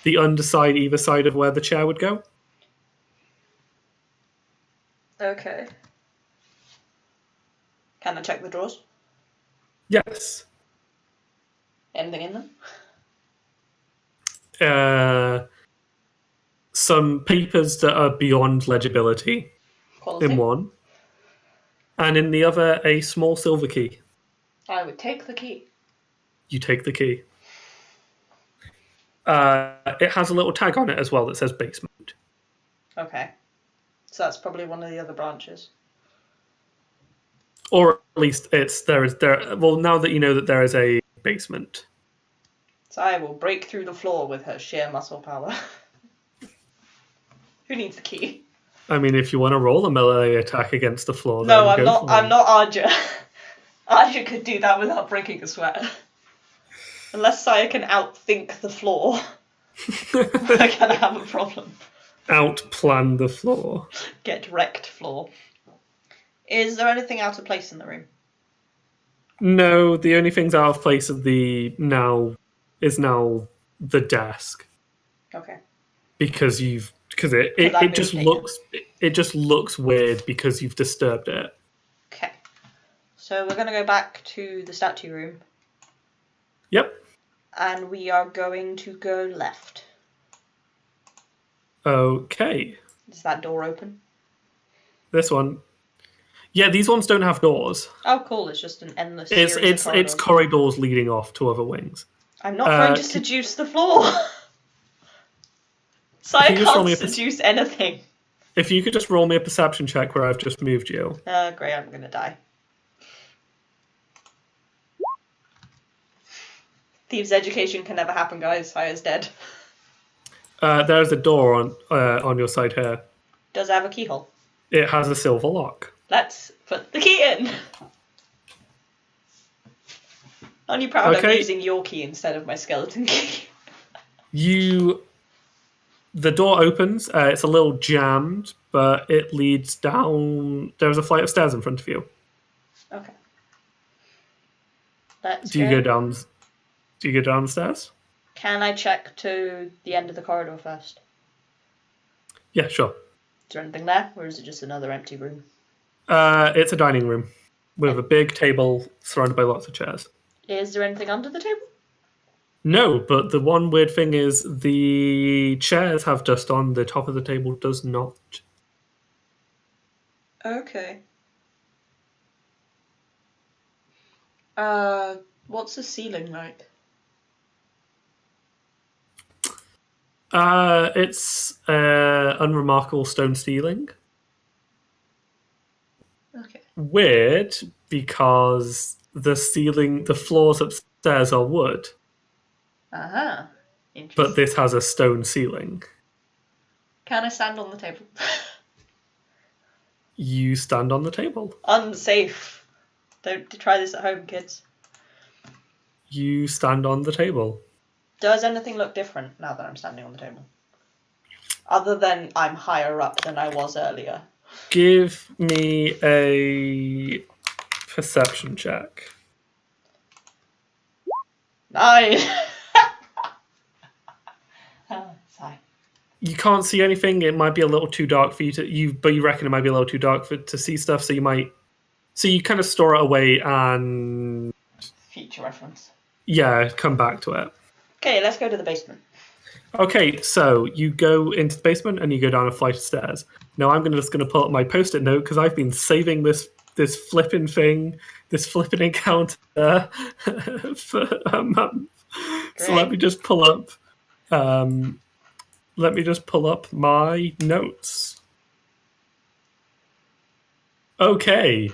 the underside, either side of where the chair would go. Okay. Can I check the drawers? Yes. Anything in them? Some papers that are beyond legibility. Quality. In one. And in the other, a small silver key. I would take the key. You take the key. It has a little tag on it as well that says basement. Okay. So that's probably one of the other branches. Or at least well, now that you know that there is a basement. So I will break through the floor with her sheer muscle power. Who needs the key? I mean, if you want to roll a melee attack against the floor, no, then I'm not Arja. Arja could do that without breaking a sweat. Unless Saiya can outthink the floor, we're gonna have a problem. Outplan the floor. Get wrecked floor. Is there anything out of place in the room? No, the only things out of place is now the desk. Okay. Because it just looks weird because you've disturbed it. Okay. So we're gonna go back to the statue room. Yep. And we are going to go left. Okay. Is that door open? This one. Yeah, these ones don't have doors. Oh, cool! It's just an endless series of corridors. It's corridors leading off to other wings. I'm not going to seduce the floor. Saiya can't seduce anything. If you could just roll me a perception check where I've just moved you. Great, I'm gonna die. Thieves' education can never happen, guys. Saiya's dead. There's a door on your side here. Does it have a keyhole? It has a silver lock. Let's put the key in. Aren't you proud of using your key instead of my skeleton key? The door opens. It's a little jammed, but it leads down. There's a flight of stairs in front of you. Okay. Do you go down the stairs? Can I check to the end of the corridor first? Yeah, sure. Is there anything there, or is it just another empty room? It's a dining room with a big table surrounded by lots of chairs. Is there anything under the table? No, but the one weird thing is the chairs have dust on, the top of the table does not. Okay. What's the ceiling like? It's unremarkable stone ceiling. Okay. Weird because the floors upstairs are wood, Uh-huh. but Interesting. this has a stone ceiling. Can I stand on the table? You stand on the table. Unsafe. Don't try this at home, kids. You stand on the table. Does anything look different now that I'm standing on the table? Other than I'm higher up than I was earlier. Give me a perception check. 9! Oh, sigh. You can't see anything. It might be a little too dark for but you reckon it might be a little too dark to see stuff. So you kind of store it away and Future reference. yeah, come back to it. Okay, let's go to the basement. Okay, so you go into the basement and you go down a flight of stairs. Now I'm just going to pull up my post-it note because I've been saving this flipping thing, this flipping encounter for a month. Great. So let me just pull up my notes. Okay.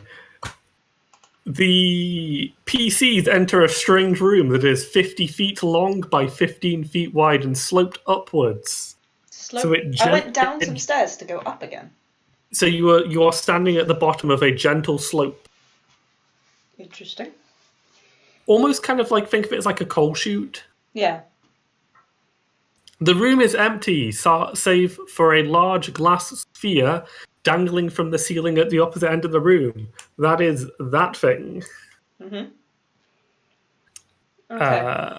The PCs enter a strange room that is 50 feet long by 15 feet wide and sloped upwards. So I went down some stairs to go up again. So you are standing at the bottom of a gentle slope. Interesting. Almost kind of like, think of it as like a coal chute. Yeah. The room is empty, save for a large glass sphere dangling from the ceiling at the opposite end of the room. That is that thing. Mm-hmm. Okay.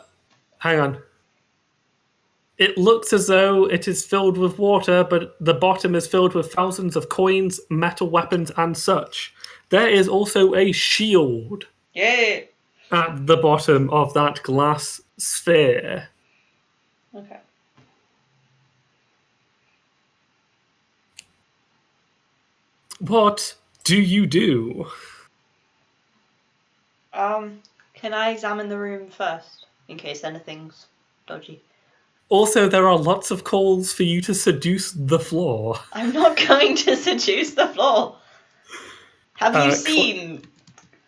Hang on. It looks as though it is filled with water, but the bottom is filled with thousands of coins, metal weapons, and such. There is also a shield. Yay! At the bottom of that glass sphere. Okay. What do you do? Can I examine the room first, in case anything's dodgy? Also, there are lots of calls for you to seduce the floor. I'm not going to seduce the floor. Have you seen?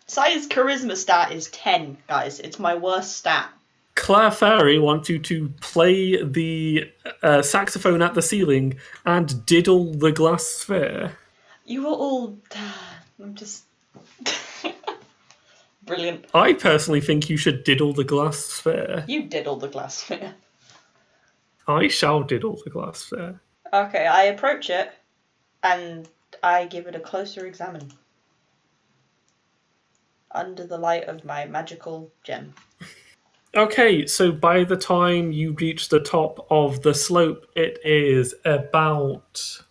Saiya's charisma stat is 10, guys. It's my worst stat. Claire Fairy wants you to play the saxophone at the ceiling and diddle the glass sphere. You were all... I'm just... Brilliant. I personally think you should diddle the glass sphere. You diddle the glass sphere. I shall diddle the glass sphere. Okay, I approach it and I give it a closer examine. Under the light of my magical gem. Okay, so by the time you reach the top of the slope, it is about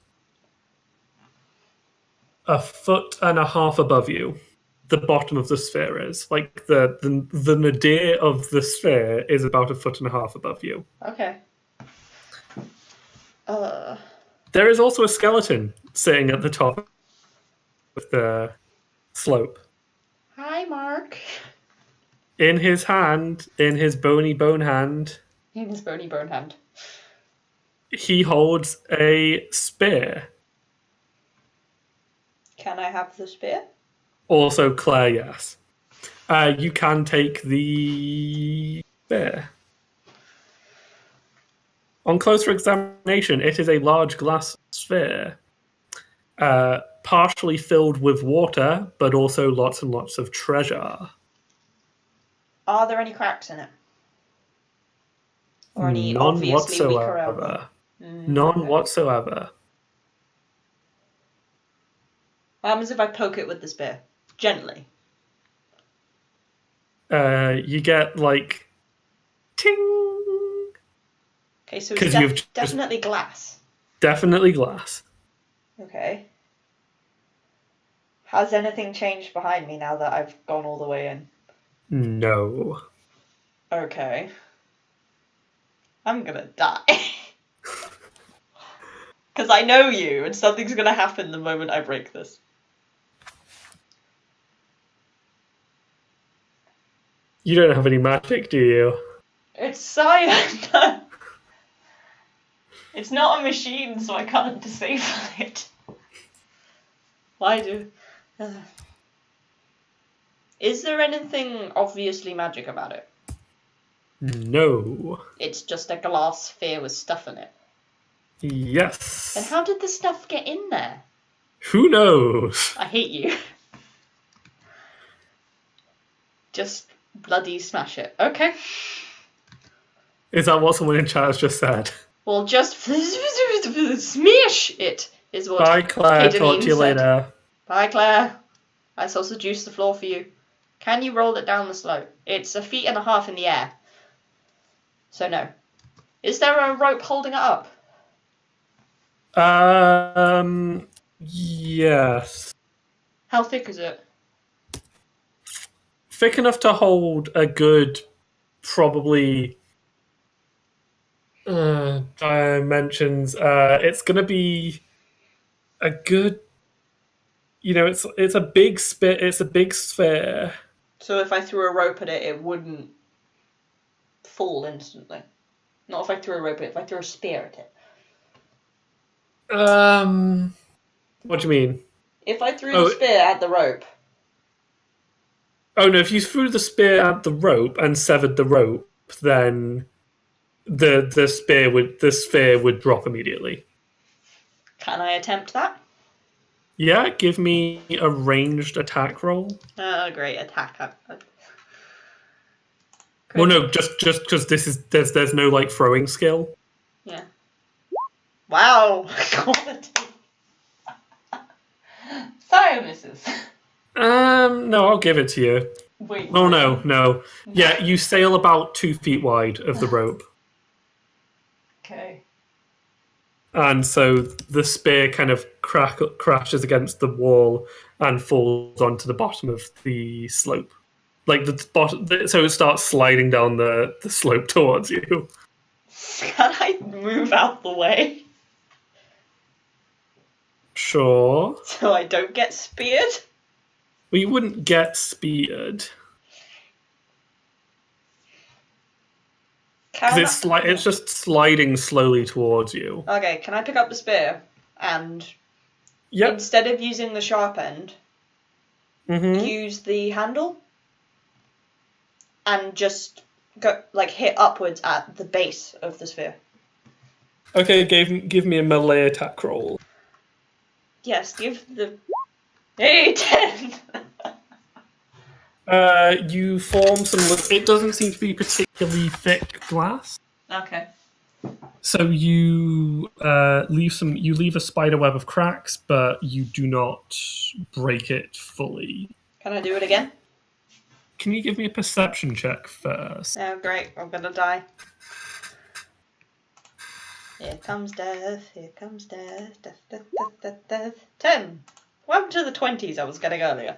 a foot and a half above you. The bottom of the sphere is. Like, the nadir of the sphere is about a foot and a half above you. Okay. There is also a skeleton sitting at the top of the slope. Hi, Mark. In his hand, in his bony bone hand, In his bony bone hand. he holds a spear. Can I have the spear? Also, Claire, yes. You can take the spear. On closer examination, it is a large glass sphere, partially filled with water, but also lots and lots of treasure. Are there any cracks in it? Or any None obviously weaker whatsoever. elbow? None whatsoever. What happens if I poke it with the spear? Gently. You get like ting. Okay, so it's definitely glass. Definitely glass. Okay. Has anything changed behind me now that I've gone all the way in? No. Okay. I'm gonna die. Because I know you, and something's gonna happen the moment I break this. You don't have any magic, do you? It's Saiya. It's not a machine, so I can't disable it. Why do... Is there anything obviously magic about it? No. It's just a glass sphere with stuff in it. Yes. And how did the stuff get in there? Who knows? I hate you. Just bloody smash it. Okay. Is that what someone in chat has just said? Well, just smash it is what Bye, Claire. Kadenine Talk to you said. later. Bye, Claire. I also juiced the floor for you. Can you roll it down the slope? It's 1.5 feet in the air. So no. Is there a rope holding it up? Yes. How thick is it? Thick enough to hold a good, probably, dimensions. It's going to be a good, it's a big it's a big sphere. So if I threw a rope at it, it wouldn't fall instantly. Not if I threw a rope at it, if I threw a spear at it. What do you mean? If I threw the spear at the rope. Oh no, if you threw the spear at the rope and severed the rope, then the sphere would drop immediately. Can I attempt that? Yeah, give me a ranged attack roll. Great attack. Well, no, just because there's no like throwing skill. Yeah. Wow. Saiya misses. No, I'll give it to you. Wait. Oh no. Yeah, you sail about 2 feet wide of the rope. Okay. And so the spear kind of crashes against the wall and falls onto the bottom of the slope. Like the bottom, so it starts sliding down the slope towards you. Can I move out the way? Sure. So I don't get speared? Well, you wouldn't get speared. Because it's just sliding slowly towards you. Okay, can I pick up the spear and instead of using the sharp end, use the handle and just go hit upwards at the base of the sphere? Okay, give me a melee attack roll. Yes, give the 10. You form some. It doesn't seem to be particularly thick glass. Okay. So you leave a spider web of cracks, but you do not break it fully. Can I do it again? Can you give me a perception check first? Oh, great. I'm gonna die. Here comes death. Here comes death. Death. 10. What happened to the 20s I was getting earlier?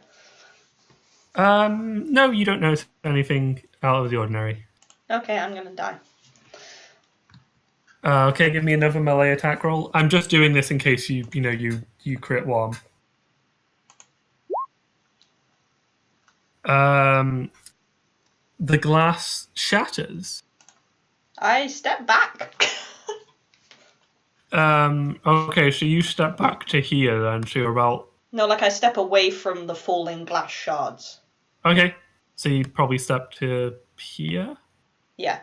No, you don't notice anything out of the ordinary. Okay, I'm gonna die. Okay, give me another melee attack roll. I'm just doing this in case you crit one. The glass shatters. I step back. Okay, so you step back to here then, so you're about... No, I step away from the falling glass shards. Okay, so you probably step to here? Yeah.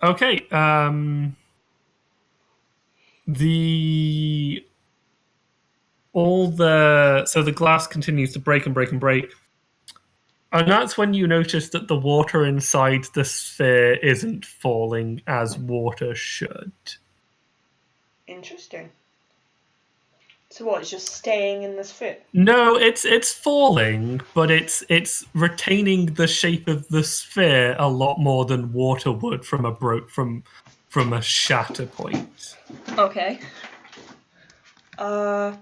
Okay, so the glass continues to break and break and break. And that's when you notice that the water inside the sphere isn't falling as water should. Interesting. So what, it's just staying in the sphere? No, it's falling, but it's retaining the shape of the sphere a lot more than water would from a shatter point. Okay. Let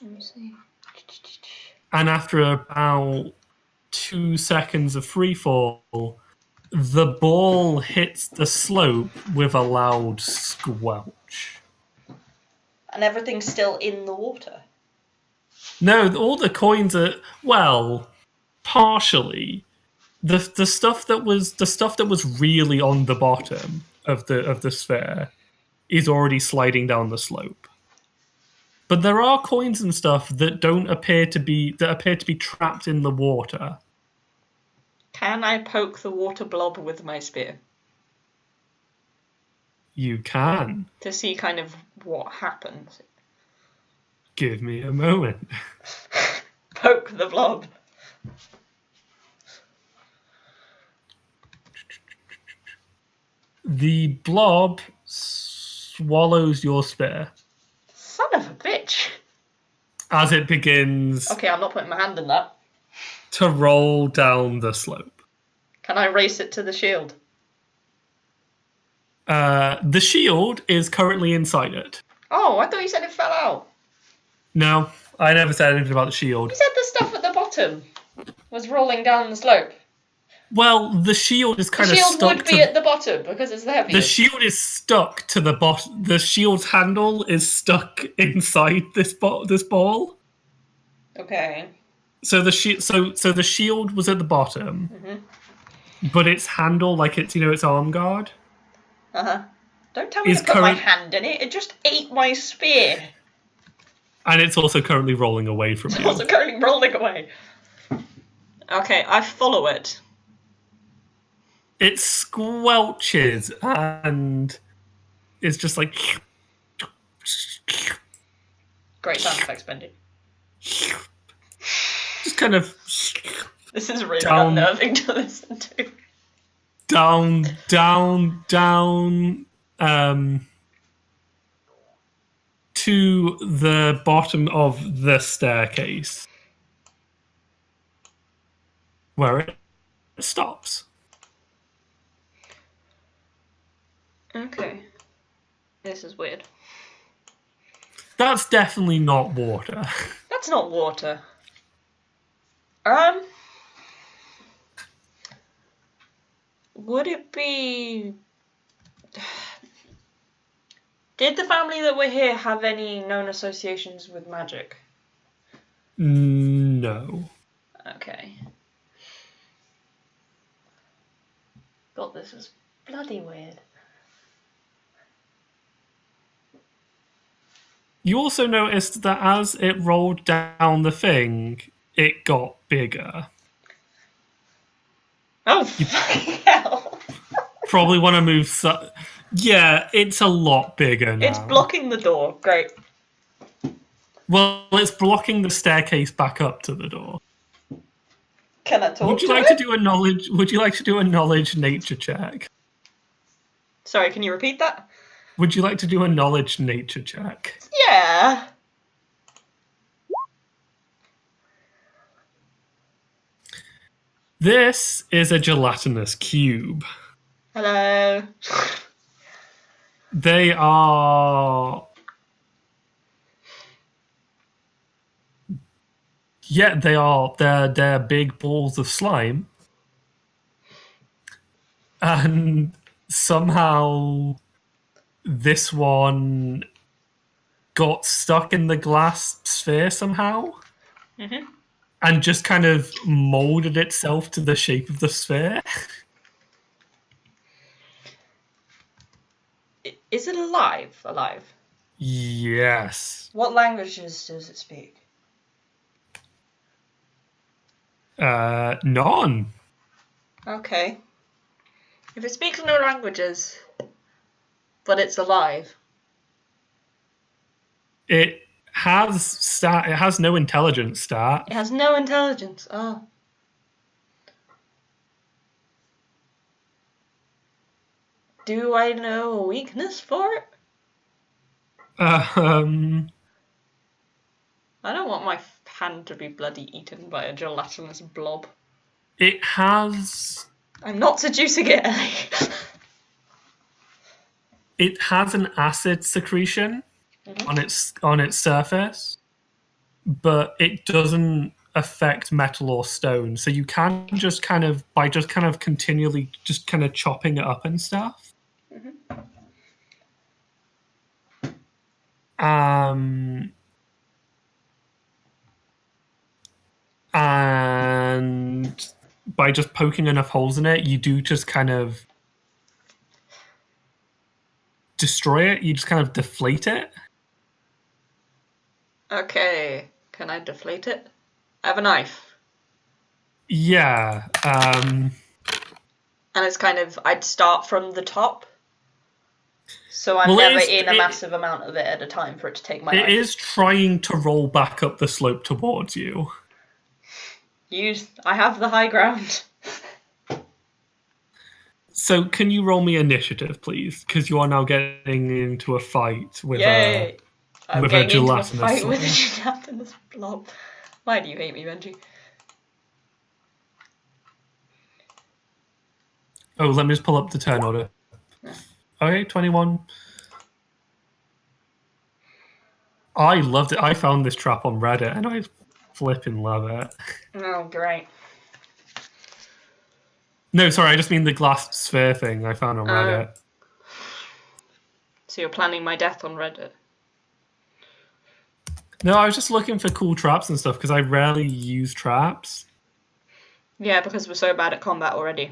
me see. And after about 2 seconds of free fall, the ball hits the slope with a loud squelch. And everything's still in the water. No, all the coins are, well, partially. The stuff that was really on the bottom of the sphere is already sliding down the slope. But there are coins and stuff that appear to be trapped in the water. Can I poke the water blob with my spear? You can. To see kind of what happens. Give me a moment. Poke the blob. The blob swallows your spear. Son of a bitch. As it begins Okay, I'm not putting my hand in that. to roll down the slope. Can I race it to the shield? The shield is currently inside it. Oh, I thought you said it fell out. No, I never said anything about the shield. You said the stuff at the bottom was rolling down the slope. Well, the shield is kind The of shield stuck would be at the bottom because it's the heaviest. The shield is stuck to the bottom. The shield's handle is stuck inside this ball. Okay. So the shield was at the bottom, but its handle, like its arm guard. Don't tell me to put my hand in it. It just ate my spear. And it's also currently rolling away from you. It's also currently rolling away. Okay, I follow it. It squelches and it's just like... Great sound effects, Benjy. Just kind of... This is really unnerving to listen to. Down, to the bottom of the staircase, where it stops. Okay. This is weird. That's definitely not water. That's not water. Would it be... Did the family that were here have any known associations with magic? No. Okay. God, this is bloody weird. You also noticed that as it rolled down the thing, it got bigger. Oh, fucking hell. Probably want to move... Yeah, it's a lot bigger now. It's blocking the door. Great. Well, it's blocking the staircase back up to the door. Can I talk Would you to like it? to do a knowledge? Would you like to do a knowledge nature check? Sorry, can you repeat that? Would you like to do a knowledge nature check? Yeah. This is a gelatinous cube. Hello. They are... Yeah, they are. They're big balls of slime. And somehow this one got stuck in the glass sphere somehow. Mm-hmm. And just kind of molded itself to the shape of the sphere. Is it alive? Alive. Yes. What languages does it speak? None. Okay. If it speaks no languages, but it's alive. It has no intelligence stat. It has no intelligence. Oh. Do I know a weakness for it? I don't want my hand to be bloody eaten by a gelatinous blob. It has... I'm not seducing it, Ellie. It has an acid secretion on its surface, but it doesn't affect metal or stone, so you can just kind of continually just kind of chopping it up and stuff. And by just poking enough holes in it, you do just kind of destroy it. You just kind of deflate it. Okay, can I deflate it? I have a knife. Yeah. And it's kind of, I'd start from the top. So I'm never in a massive amount of it at a time for it to take my knife. It is trying to roll back up the slope towards you. I have the high ground. So can you roll me initiative, please? Because you are now getting into a fight with a gelatinous blob. Why do you hate me, Benjy? Oh, let me just pull up the turn order. Yeah. Okay, 21. I loved it. I found this trap on Reddit, and I flipping love it. Oh, great. No, sorry, I just mean the glass sphere thing I found on Reddit. So you're planning my death on Reddit? No, I was just looking for cool traps and stuff, because I rarely use traps. Yeah, because we're so bad at combat already.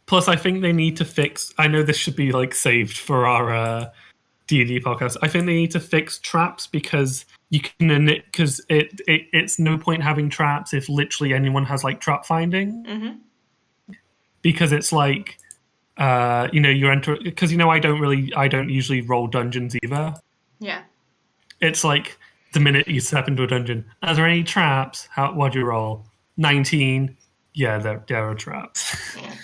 Plus, I think they need to fix... I know this should be, like, saved for our D&D podcast. I think they need to fix traps because you can... Because it's no point having traps if literally anyone has, like, trap finding. Mm-hmm. Because it's like... you enter... Because, I don't usually roll dungeons either. Yeah. It's like, the minute you step into a dungeon, are there any traps? What'd you roll? 19. Yeah, there are traps. Yeah.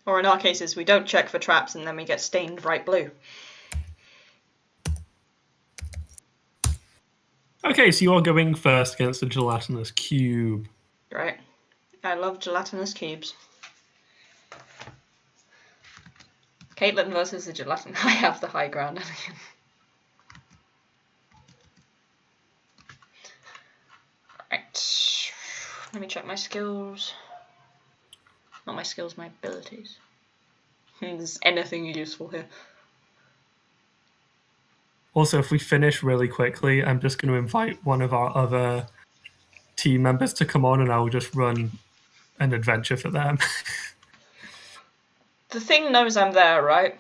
Or in our cases, we don't check for traps and then we get stained bright blue. Okay, so you're going first against the gelatinous cube. Right. I love gelatinous cubes. Caitlin versus the gelatin. I have the high ground. Right. Let me check my skills. Not my skills, my abilities. There's anything useful here. Also, if we finish really quickly, I'm just going to invite one of our other team members to come on and I'll just run an adventure for them. The thing knows I'm there, right?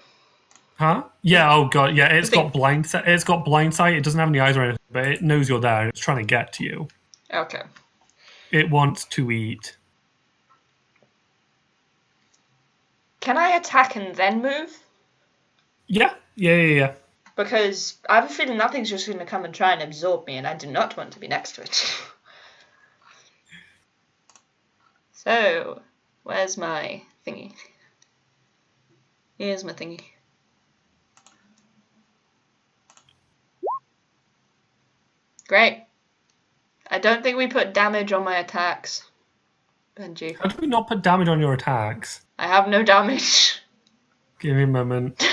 Huh? Yeah, oh god, yeah, it's got blind sight. It doesn't have any eyes or anything, but it knows you're there and it's trying to get to you. Okay. It wants to eat. Can I attack and then move? Yeah. Because I have a feeling nothing's just going to come and try and absorb me, and I do not want to be next to it. So, where's my thingy? Here's my thingy. Great. I don't think we put damage on my attacks, Benjy. How do we not put damage on your attacks? I have no damage. Give me a moment.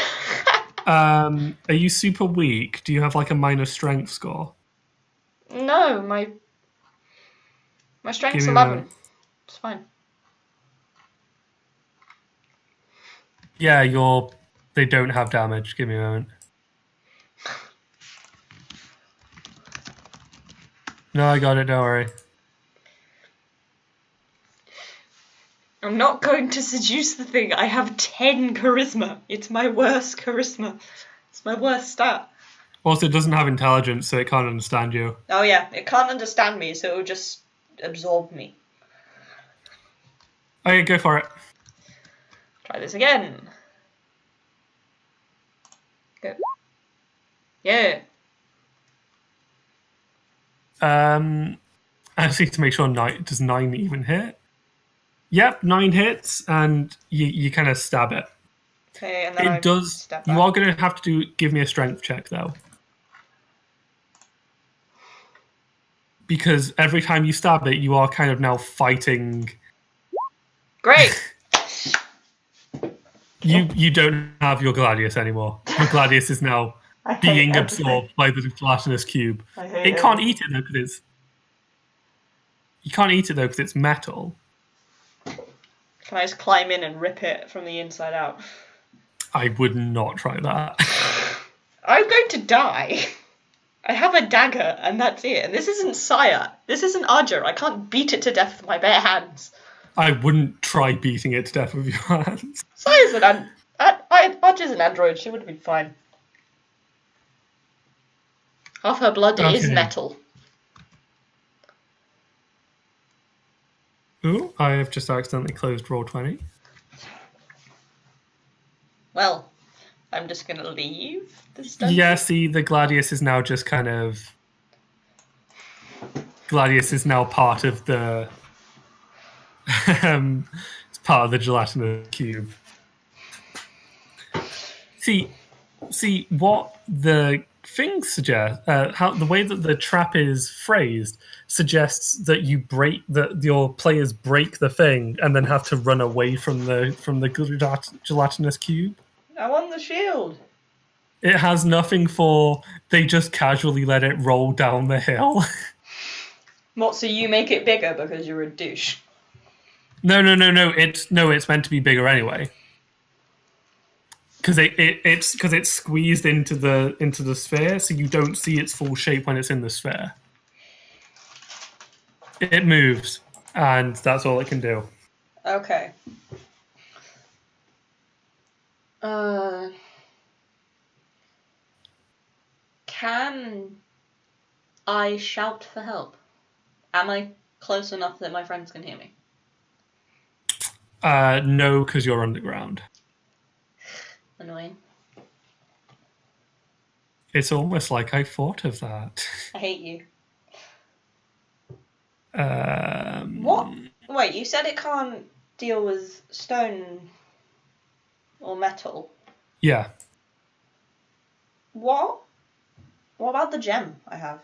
Are you super weak? Do you have like a minor strength score? No, my strength's 11. It's fine. Yeah, they don't have damage. Give me a moment. No, I got it, don't worry. I'm not going to seduce the thing. I have 10 charisma. It's my worst charisma. It's my worst stat. Also, it doesn't have intelligence, so it can't understand you. Oh yeah, it can't understand me, so it'll just absorb me. Okay, go for it. Try this again. Go. Yeah. I just need to make sure does 9 even hit? Yep, 9 hits, and you kind of stab it. Okay, and then it does. You are going to have to give me a strength check, though. Because every time you stab it, you are kind of now fighting. Great! You don't have your Gladius anymore. Your Gladius is now I hate being everything. absorbed by the gelatinous cube. I hate It can't everything. eat it though because it's. You can't eat it though because it's metal. Can I just climb in and rip it from the inside out? I would not try that. I'm going to die. I have a dagger, and that's it. And this isn't Saiya. This isn't Archer. I can't beat it to death with my bare hands. I wouldn't try beating it to death with your hands. Saiya's Archer's an android. She would have been fine. Half her blood is Okay. metal. Ooh, I have just accidentally closed Roll20. Well, I'm just gonna leave this dungeon. Yeah, see, the Gladius is now just kind of... Gladius is now part of the... it's part of the gelatinous cube. See, what the thing suggests, how the way that the trap is phrased suggests that your players break the thing and then have to run away from the gelatinous cube. I want the shield. It has nothing for they just casually let it roll down the hill. What? So you make it bigger because you're a douche? No. It's meant to be bigger anyway. Because it's squeezed into the sphere, so you don't see its full shape when it's in the sphere. It moves, and that's all it can do. Okay. Can I shout for help? Am I close enough that my friends can hear me? No, because you're underground. Annoying. It's almost like I thought of that. I hate you. Um, What? Wait, you said it can't deal with stone or metal. Yeah. What? What about the gem I have?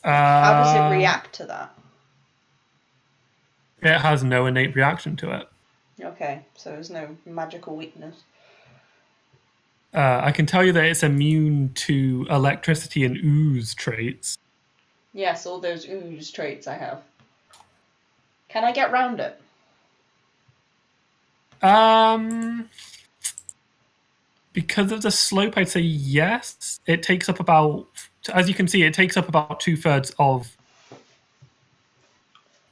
How does it react to that? It has no innate reaction to it. Okay, so there's no magical weakness. I can tell you that it's immune to electricity and ooze traits. Yes, all those ooze traits I have. Can I get round it? Because of the slope, I'd say yes. It takes up about, as you can see, it takes up about 2/3 of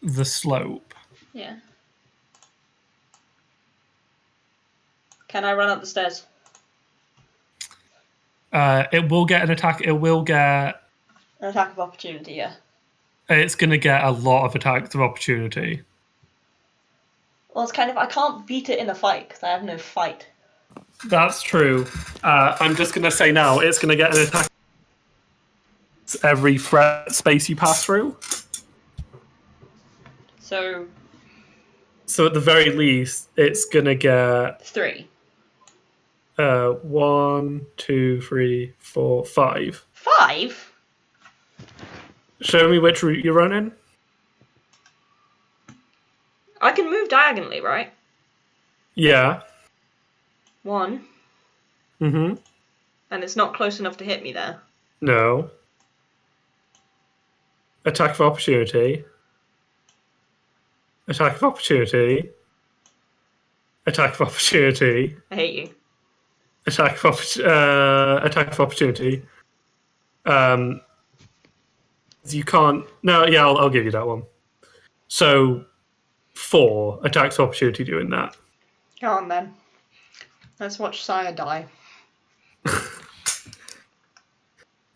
the slope. Yeah. Can I run up the stairs? It will get an attack. It will get. An attack of opportunity, yeah. It's going to get a lot of attacks of opportunity. Well, it's kind of, I can't beat it in a fight because I have no fight. That's true. I'm just going to say now, it's going to get an attack every threat space you pass through. So at the very least, it's going to get 3. 1, 2, 3, 4, 5. 5? Show me which route you're running. I can move diagonally, right? Yeah. 1. Mm-hmm. And it's not close enough to hit me there. No. Attack of opportunity. Attack of opportunity. Attack of opportunity. I hate you. Attack of opportunity. You can't. No, yeah, I'll give you that one. So, 4 attacks of opportunity doing that. Go on then. Let's watch Saiya die.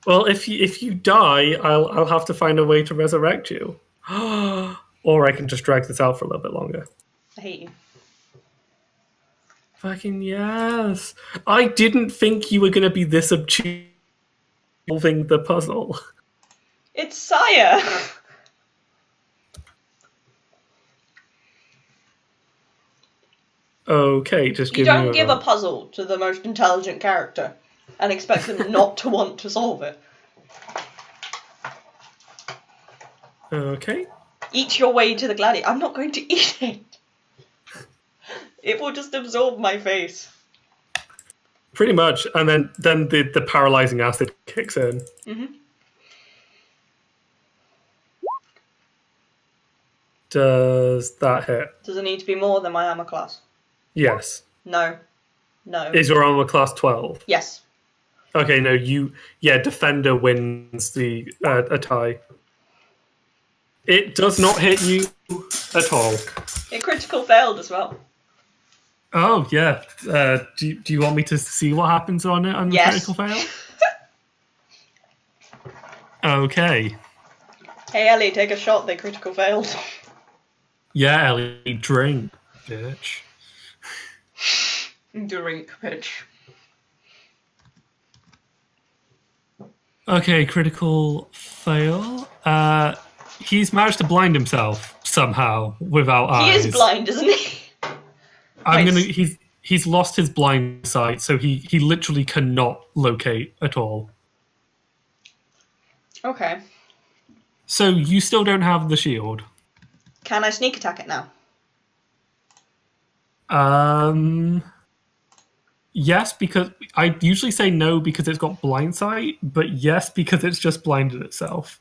Well, if you die, I'll have to find a way to resurrect you, or I can just drag this out for a little bit longer. I hate you. Fucking yes! I didn't think you were going to be this obtuse solving the puzzle. It's Saiya! Okay, just You give me don't give a puzzle to the most intelligent character and expect them not to want to solve it. Okay. Eat your way to the gladiator. I'm not going to eat it. It will just absorb my face. Pretty much, and then the paralyzing acid kicks in. Mm-hmm. Does that hit? Does it need to be more than my armor class? Yes. No. Is your armor class 12? Yes. Okay, no, defender wins the a tie. It does not hit you at all. It critical failed as well. Oh, yeah. Do you want me to see what happens on it on the critical fail? Okay. Hey, Ellie, take a shot. They critical failed. Yeah, Ellie, drink, bitch. Drink, bitch. Okay, critical fail. He's managed to blind himself somehow without eyes. He is blind, isn't he? He's lost his blind sight, so he literally cannot locate at all. Okay. So you still don't have the shield. Can I sneak attack it now? Yes, because I usually say no because it's got blind sight, but yes because it's just blinded itself.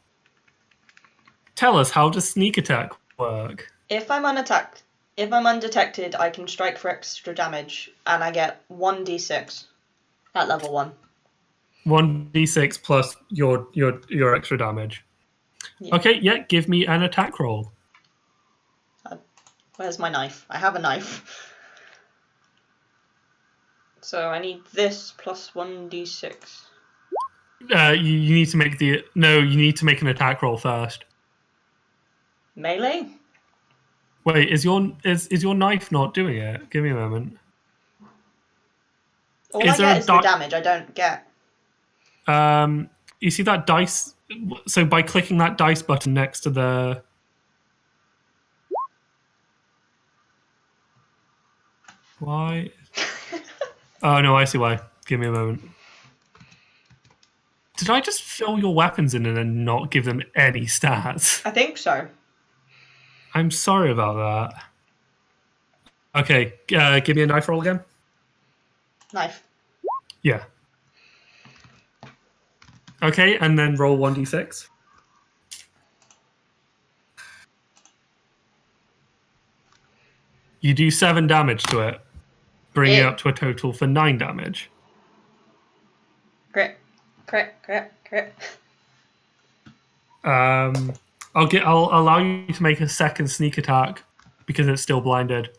Tell us, how does sneak attack work? If I'm undetected, I can strike for extra damage, and I get 1d6 at level 1. 1d6 plus your extra damage. Yeah. Okay, yeah, give me an attack roll. Where's my knife? I have a knife. So I need this plus 1d6. You need to make you need to make an attack roll first. Melee? Wait, is your knife not doing it? Give me a moment. All I get is the damage. I don't get. You see that dice? So by clicking that dice button next to the. Why? Oh no, I see why. Give me a moment. Did I just fill your weapons in and then not give them any stats? I think so. I'm sorry about that. Okay, give me a knife roll again. Knife. Yeah. Okay, and then roll 1d6. You do 7 damage to it, bringing it up to a total for 9 damage. Crit. I'll allow you to make a second sneak attack because it's still blinded.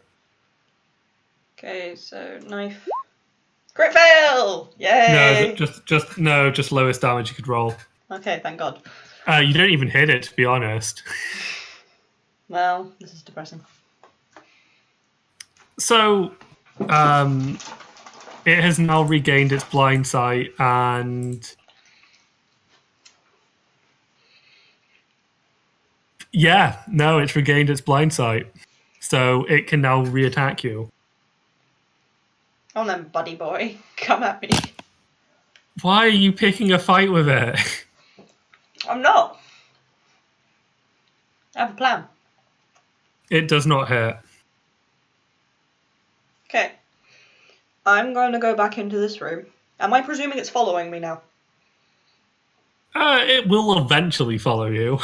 Okay, so knife. Crit fail! Yay! No, just lowest damage you could roll. Okay, thank God. You don't even hit it, to be honest. Well, this is depressing. So, it has now regained its blind sight and... Yeah, no, it's regained its blind sight. So it can now re-attack you. Oh no, buddy boy. Come at me. Why are you picking a fight with it? I'm not. I have a plan. It does not hurt. Okay. I'm going to go back into this room. Am I presuming it's following me now? It will eventually follow you.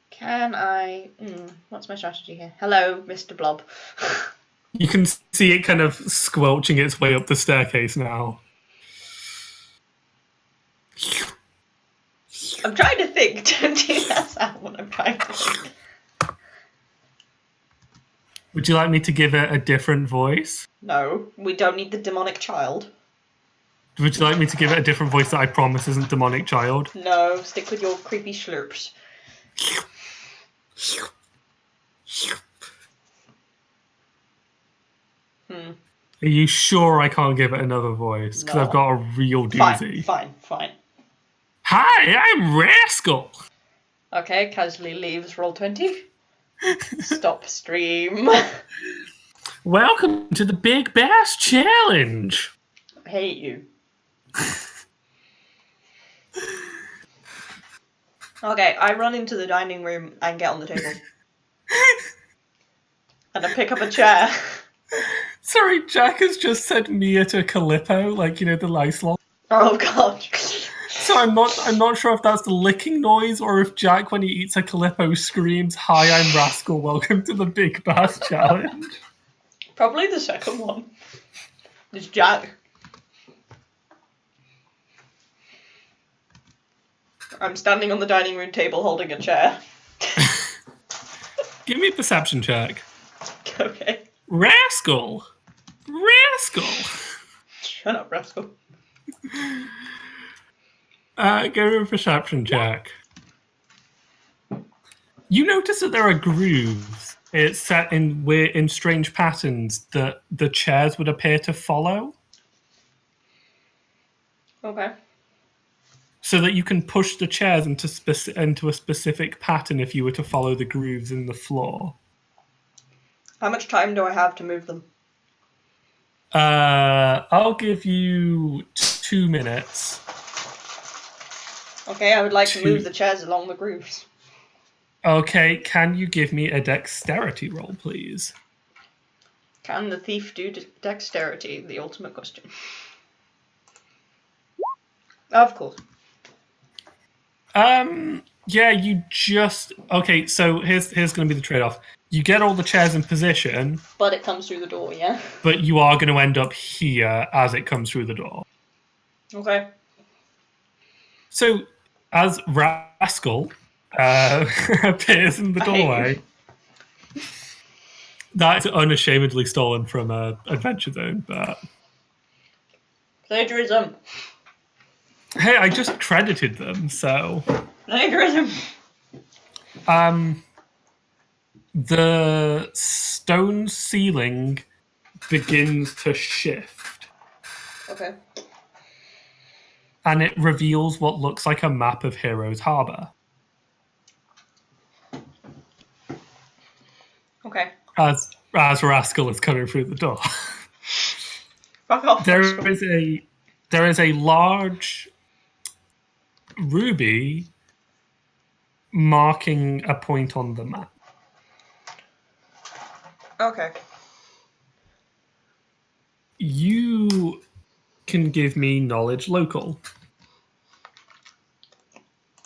Can I... what's my strategy here? Hello, Mr. Blob. You can see it kind of squelching its way up the staircase now. I'm trying to think. Don't do that sound when I'm trying to think. Would you like me to give it a different voice? No, we don't need the demonic child. Would you like me to give it a different voice that I promise isn't demonic child? No, stick with your creepy slurps. Are you sure I can't give it another voice? Because I've got a real doozy. Fine. Hi, I'm Rascal. Okay, casually leaves Roll20. Stop stream. Welcome to the Big Bass Challenge. I hate you. Okay, I run into the dining room and get on the table. And I pick up a chair. Sorry, Jack has just said Mia to Calippo, like, you know, the lifelong. Oh god. So I'm not sure if that's the licking noise or if Jack, when he eats a Calippo, screams, "Hi, I'm Rascal, welcome to the Big Bass Challenge." Probably the second one. It's Jack. I'm standing on the dining room table holding a chair. Give me a perception check. Okay. Rascal! Shut up, Rascal. Give me a perception check. You notice that there are grooves. It's set in strange patterns that the chairs would appear to follow. Okay. So that you can push the chairs into a specific pattern if you were to follow the grooves in the floor. How much time do I have to move them? I'll give you 2 minutes. Okay, I would like to move the chairs along the grooves. Okay, can you give me a dexterity roll, please? Can the thief do dexterity? The ultimate question. Of course. Yeah, you just... Okay, so here's going to be the trade-off. You get all the chairs in position... But it comes through the door, yeah? But you are going to end up here as it comes through the door. Okay. So, as Rascal appears in the doorway... That's unashamedly stolen from Adventure Zone, but... Plagiarism. Hey, I just credited them, so... Plagiarism. The stone ceiling begins to shift. Okay. And it reveals what looks like a map of Heroes Harbor. Okay. As Rascal is coming through the door. Fuck off. There is a large ruby marking a point on the map. Okay. You can give me knowledge local.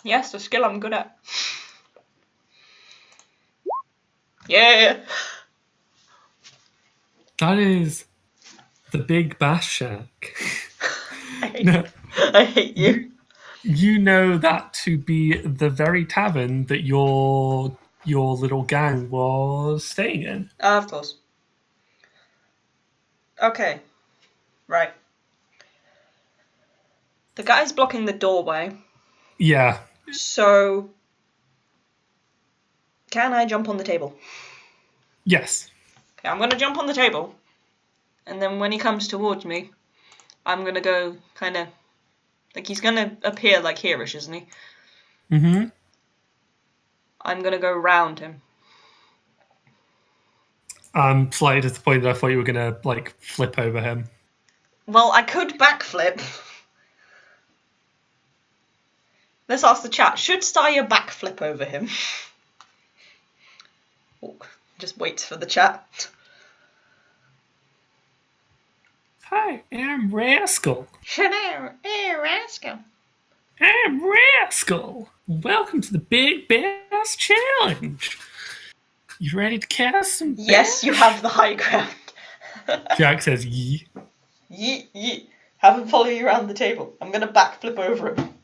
Yes, a skill I'm good at. Yeah. That is the Big Bass Shack. I hate you. You know that to be the very tavern that your little gang was staying in. Of course. Okay. Right. The guy's blocking the doorway. Yeah. So, can I jump on the table? Yes. Okay, I'm going to jump on the table. And then when he comes towards me, I'm going to go kind of... Like, he's going to appear like here-ish, isn't he? Mm-hmm. I'm going to go round him. I'm slightly disappointed. I thought you were going to, like, flip over him. Well, I could backflip. Let's ask the chat. Should Saiya backflip over him? Oh, just waits for the chat. Hi, I'm Rascal. Hello, hey, Rascal. I'm Rascal. Welcome to the Big Bass Challenge. You ready to cast some bass? Yes, you have the high ground. Jack says yee. Yeet, yeet. Have him follow you around the table. I'm going to backflip over him.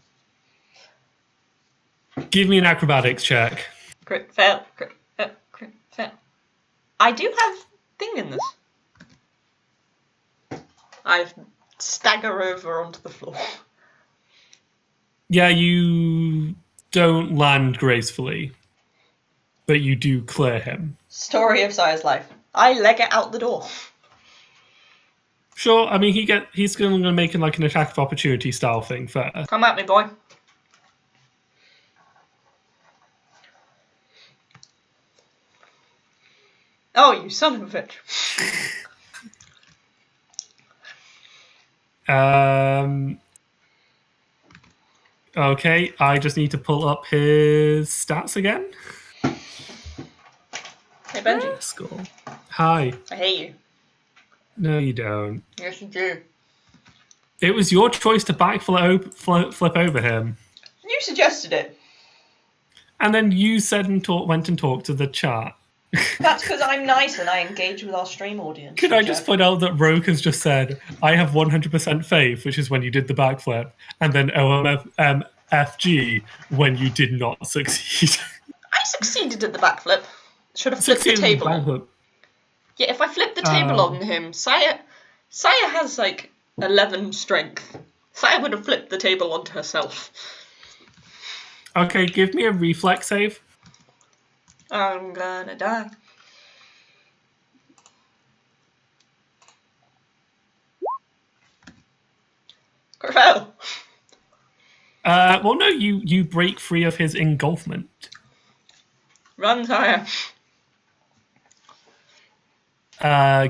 Give me an acrobatics check. Crit fail, crit fail. I do have thing in this. I stagger over onto the floor. Yeah, you don't land gracefully, but you do clear him. Story of Saiya's life. I leg it out the door. Sure, I mean he's going to make it like an attack of opportunity style thing first. Come at me, boy. Oh, you son of a bitch. Okay, I just need to pull up his stats again. Hey, Benjy. Rascal. Hi. I hate you. No, you don't. Yes, you do. It was your choice to flip over him. You suggested it. And then you said went and talked to the chat. That's because I'm nice and I engage with our stream audience. Could I just point out that Rogue has just said, I have 100% faith, which is when you did the backflip, and then OMFG when you did not succeed. I succeeded at the backflip. Should have flipped the table on. Yeah, if I flip the table on him, Saiya has like 11 strength. Saiya would have flipped the table onto herself. Okay, give me a reflex save. I'm gonna die. Gravel. Well, no, you break free of his engulfment. Run, Saiya.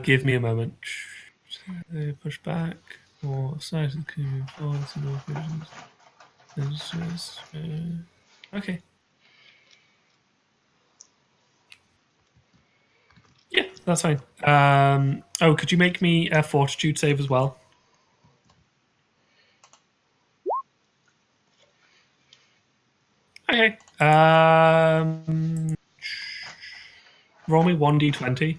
Give me a moment. Push back. Or size of okay. Yeah, that's fine. Could you make me a fortitude save as well? Okay. Roll me 1d20.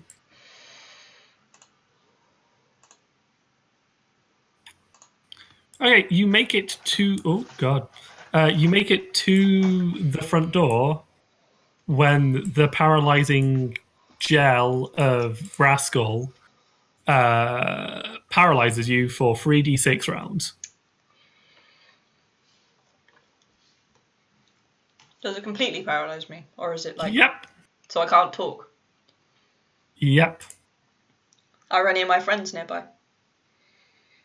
Okay, you make it to... Oh, God. You make it to the front door when the paralyzing gel of Rascal paralyzes you for 3d6 rounds. Does it completely paralyze me? Or is it like... Yep. So I can't talk? Yep. Are any of my friends nearby?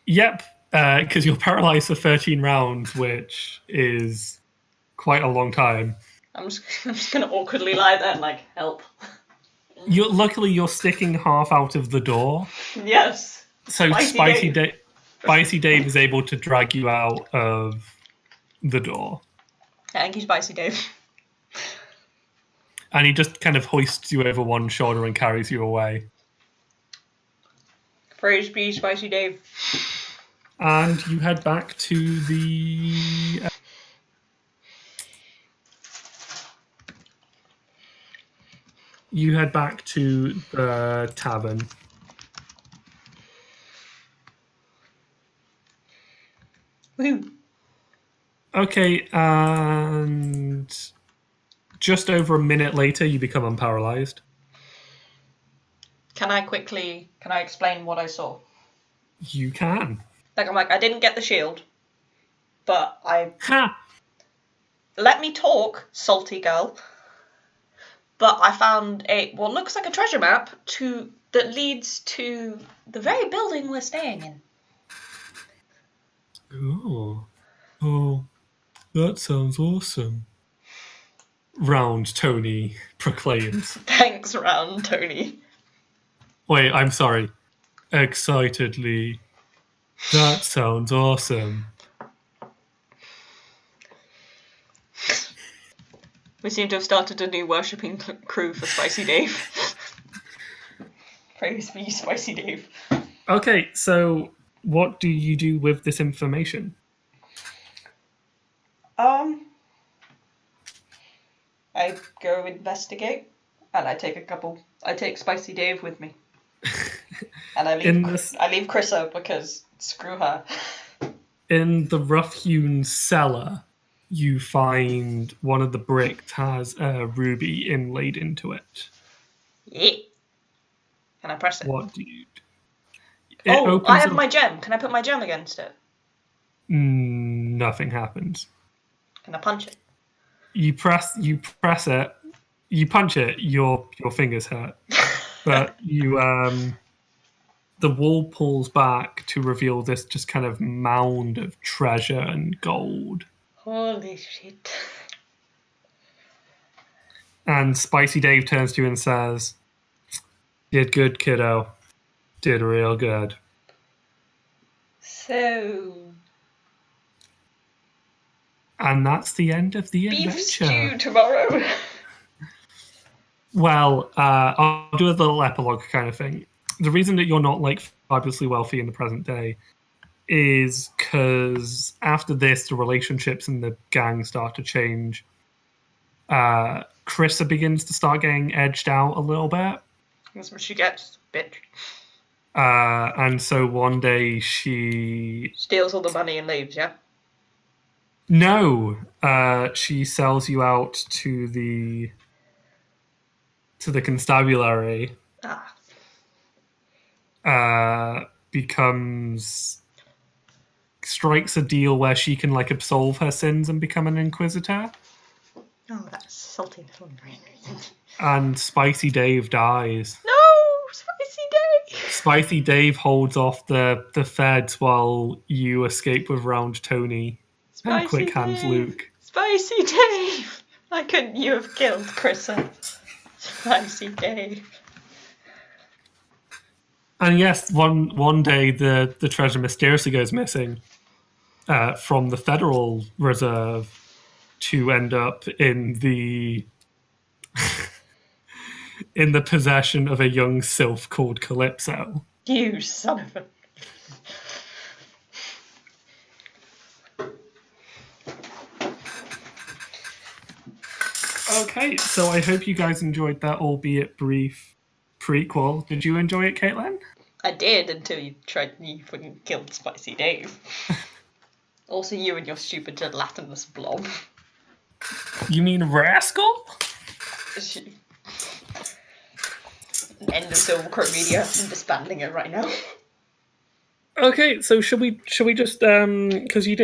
Yep. Because you're paralyzed for 13 rounds, which is quite a long time. I'm just going to awkwardly lie there and, like, help. Luckily, you're sticking half out of the door. Yes. So Spicy Dave is able to drag you out of the door. Thank you, Spicy Dave. And he just kind of hoists you over one shoulder and carries you away. Praise be, Spicy Dave. And you head back to the... You head back to the tavern. Woo. Okay, and just over a minute later, you become unparalyzed. Can I explain what I saw? You can. I didn't get the shield, but Ha! Let me talk, salty girl. But I found what looks like a treasure map that leads to the very building we're staying in. Oh, that sounds awesome. Round Tony proclaims. Thanks, Round Tony. Wait, I'm sorry. Excitedly. That sounds awesome. We seem to have started a new worshipping crew for Spicy Dave. Praise be, Spicy Dave. Okay, so what do you do with this information? I go investigate, and I take Spicy Dave with me. And I leave Chrissa because screw her. In the rough-hewn cellar, you find one of the bricks has a ruby inlaid into it. Yeah. Can I press it? What do you do? I have my gem. Can I put my gem against it? Nothing happens. Can I punch it? You press it, you punch it, your fingers hurt. But the wall pulls back to reveal this just kind of mound of treasure and gold. Holy shit. And Spicy Dave turns to you and says, "Did good, kiddo. Did real good." So... And that's the end of the adventure. Beef stew tomorrow. Well, I'll do a little epilogue kind of thing. The reason that you're not, like, fabulously wealthy in the present day is because after this, the relationships in the gang start to change. Krista begins to start getting edged out a little bit. That's what she gets, bitch. And so one day she steals all the money and leaves, yeah? No. She sells you out to the constabulary. Strikes a deal where she can like absolve her sins and become an inquisitor. Oh, that's salty little brain. And Spicy Dave dies. No, Spicy Dave. Spicy Dave holds off the feds while you escape with Round Tony and Quick Hands Luke. Spicy Dave. Why couldn't you have killed Chrissa? Spicy Dave. And yes, one day the treasure mysteriously goes missing from the Federal Reserve to end up in the in the possession of a young sylph called Calypso. You son of a... Okay, so I hope you guys enjoyed that, albeit brief, prequel. Did you enjoy it, Caitlin? I did, until you fucking killed Spicy Dave. Also, you and your stupid gelatinous blob. You mean Rascal? End of SilverCrowMedia. I'm disbanding it right now. Okay, so should we just because you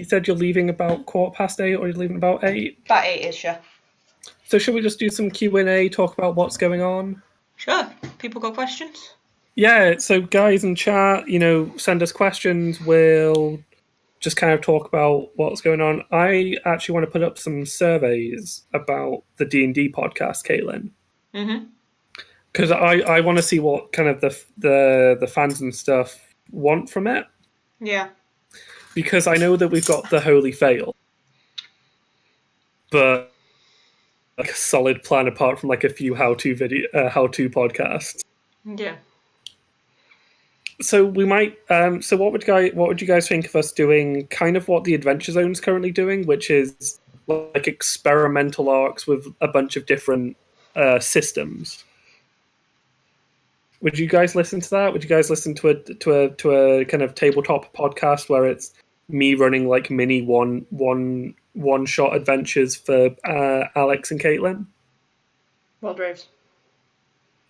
said you're leaving about 8:15 or you're leaving about 8? About 8ish, yeah. So should we just do some Q&A, talk about what's going on? Sure. People got questions? Yeah, so guys in chat, send us questions. We'll just kind of talk about what's going on. I actually want to put up some surveys about the D&D podcast, Caitlin. Mm-hmm. Because I want to see what kind of the fans and stuff want from it. Yeah. Because I know that we've got the Holy Fail. But like a solid plan apart from like a few how-to podcasts. Yeah. So we might. So what would you guys think of us doing? Kind of what the Adventure Zone's currently doing, which is like experimental arcs with a bunch of different systems. Would you guys listen to that? Would you guys listen to a kind of tabletop podcast where it's me running like mini one shot adventures for Alex and Caitlin? Well, Draves.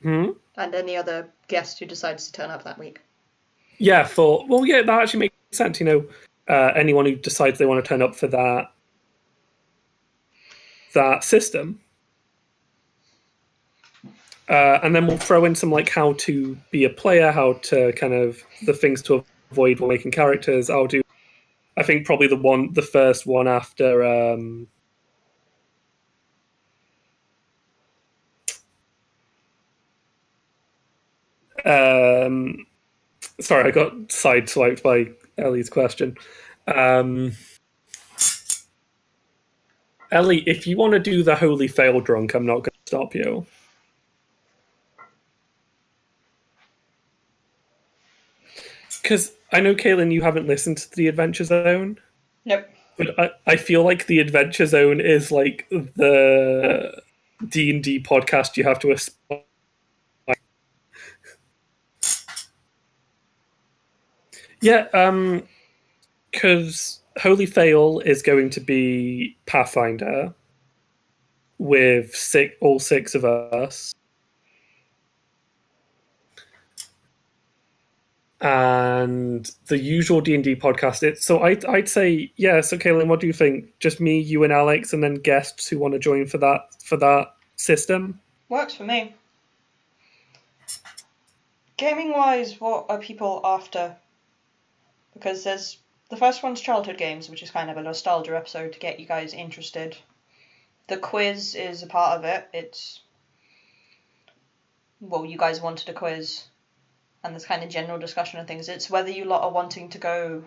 And any other guest who decides to turn up that week. Yeah, that actually makes sense. Anyone who decides they want to turn up for that system. And then we'll throw in some like how to be a player, how to kind of the things to avoid while making characters. I'll do, I think probably the first one after sorry, I got sideswiped by Ellie's question. Ellie, if you want to do the Holy Fail drunk, I'm not going to stop you. Because I know, Caitlin, you haven't listened to the Adventure Zone. Nope. But I feel like the Adventure Zone is like the D&D podcast you have to aspire. Yeah, because Holy Fail is going to be Pathfinder with all six of us. And the usual D&D podcast. So I'd say, yeah, so Caitlin, what do you think? Just me, you and Alex, and then guests who want to join for that system? Works for me. Gaming-wise, what are people after? Because there's... The first one's childhood games, which is kind of a nostalgia episode to get you guys interested. The quiz is a part of it. It's... Well, you guys wanted a quiz. And there's kind of general discussion of things. It's whether you lot are wanting to go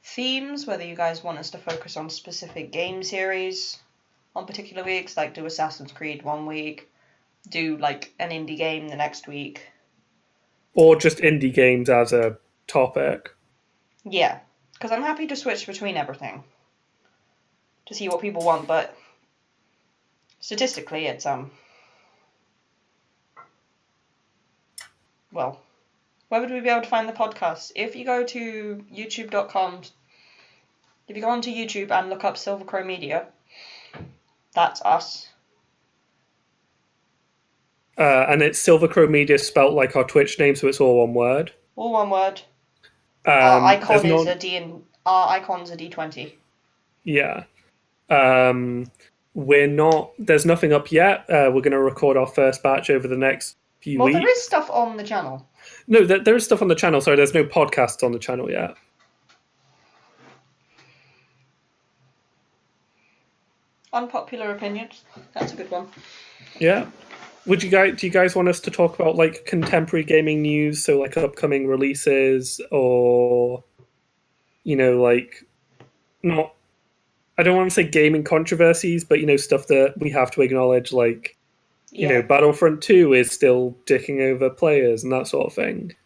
themes, whether you guys want us to focus on specific game series on particular weeks, like do Assassin's Creed one week, do like an indie game the next week. Or just indie games as a topic. Yeah, because I'm happy to switch between everything to see what people want, but statistically it's well, where would we be able to find the podcast? If you go to youtube.com, if you go onto YouTube and look up SilverCrowMedia, that's us. And it's SilverCrowMedia spelt like our Twitch name, so it's all one word. All one word. Our icon is a D20. Yeah. There's nothing up yet. We're going to record our first batch over the next few weeks. Well, there is stuff on the channel. No, there is stuff on the channel. Sorry, there's no podcasts on the channel yet. Unpopular opinions. That's a good one. Yeah. Do you guys want us to talk about like contemporary gaming news, so like upcoming releases, or like not? I don't want to say gaming controversies, but stuff that we have to acknowledge, like Battlefront 2 is still dicking over players and that sort of thing.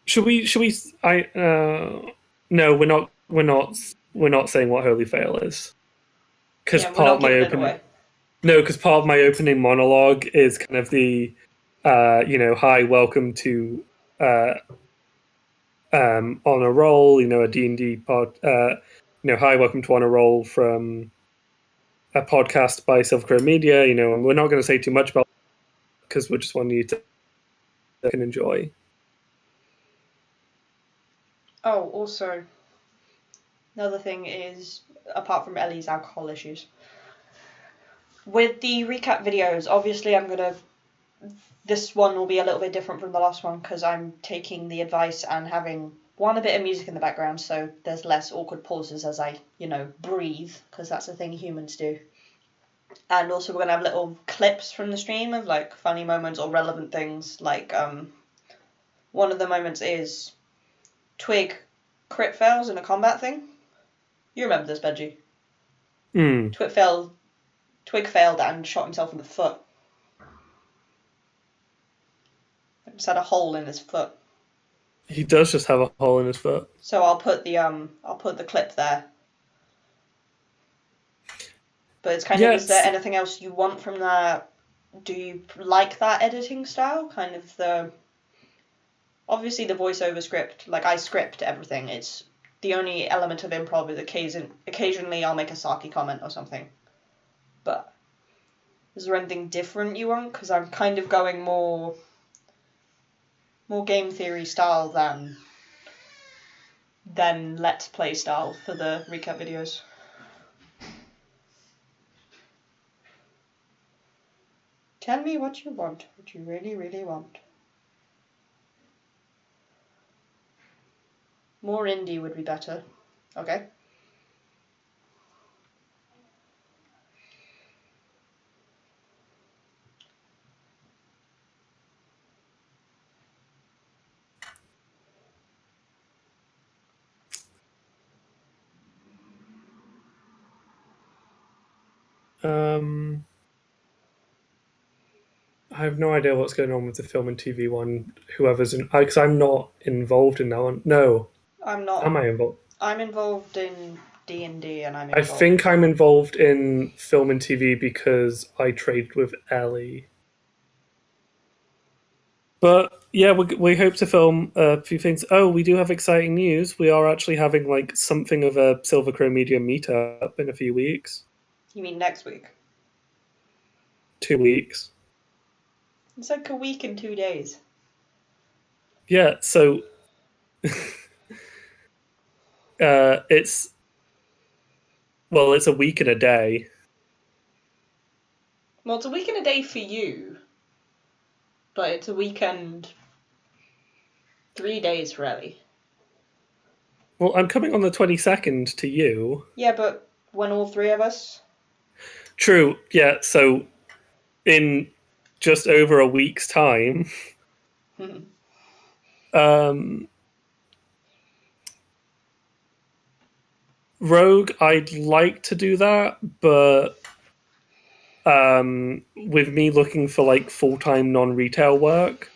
Should we? No, we're not saying what Holy Fail is, because part of my opening. No, because part of my opening monologue is kind of the, hi, welcome to, on a roll, a D&D pod, hi, welcome to On a Roll from a podcast by SilverCrowMedia, and we're not going to say too much about it because we just want you to can enjoy. Oh, also, another thing is, apart from Ellie's alcohol issues, with the recap videos, obviously this one will be a little bit different from the last one because I'm taking the advice and having a bit of music in the background, so there's less awkward pauses as I, breathe, because that's a thing humans do. And also we're going to have little clips from the stream of like funny moments or relevant things, like one of the moments is Twig crit fails in a combat thing. You remember this, Benjy? Twig failed and shot himself in the foot. He just had a hole in his foot. He does just have a hole in his foot. So I'll put the clip there. But it's kind of, is there anything else you want from that? Do you like that editing style? Kind of obviously the voiceover script, like I script everything. It's the only element of improv is occasionally I'll make a sarky comment or something. But is there anything different you want? Because I'm kind of going more game theory style than let's play style for the recap videos. Tell me what you want, what you really, really want. More indie would be better. Okay. I have no idea what's going on with the film and TV one. Whoever's in, because I'm not involved in that one. No, I'm not. Am I involved? I'm involved in D&D, and I'm involved. I think I'm involved in film and TV because I traded with Ellie. But yeah, we hope to film a few things. Oh, we do have exciting news. We are actually having like something of a SilverCrowMedia meetup in a few weeks. You mean next week? 2 weeks. It's like a week and 2 days. Yeah, so it's a week and a day. Well, it's a week and a day for you, but it's a weekend 3 days for Ellie. Well, I'm coming on the 22nd to you. Yeah, but when all three of us? True, yeah, so in just over a week's time. Rogue, I'd like to do that, but with me looking for like full-time non-retail work,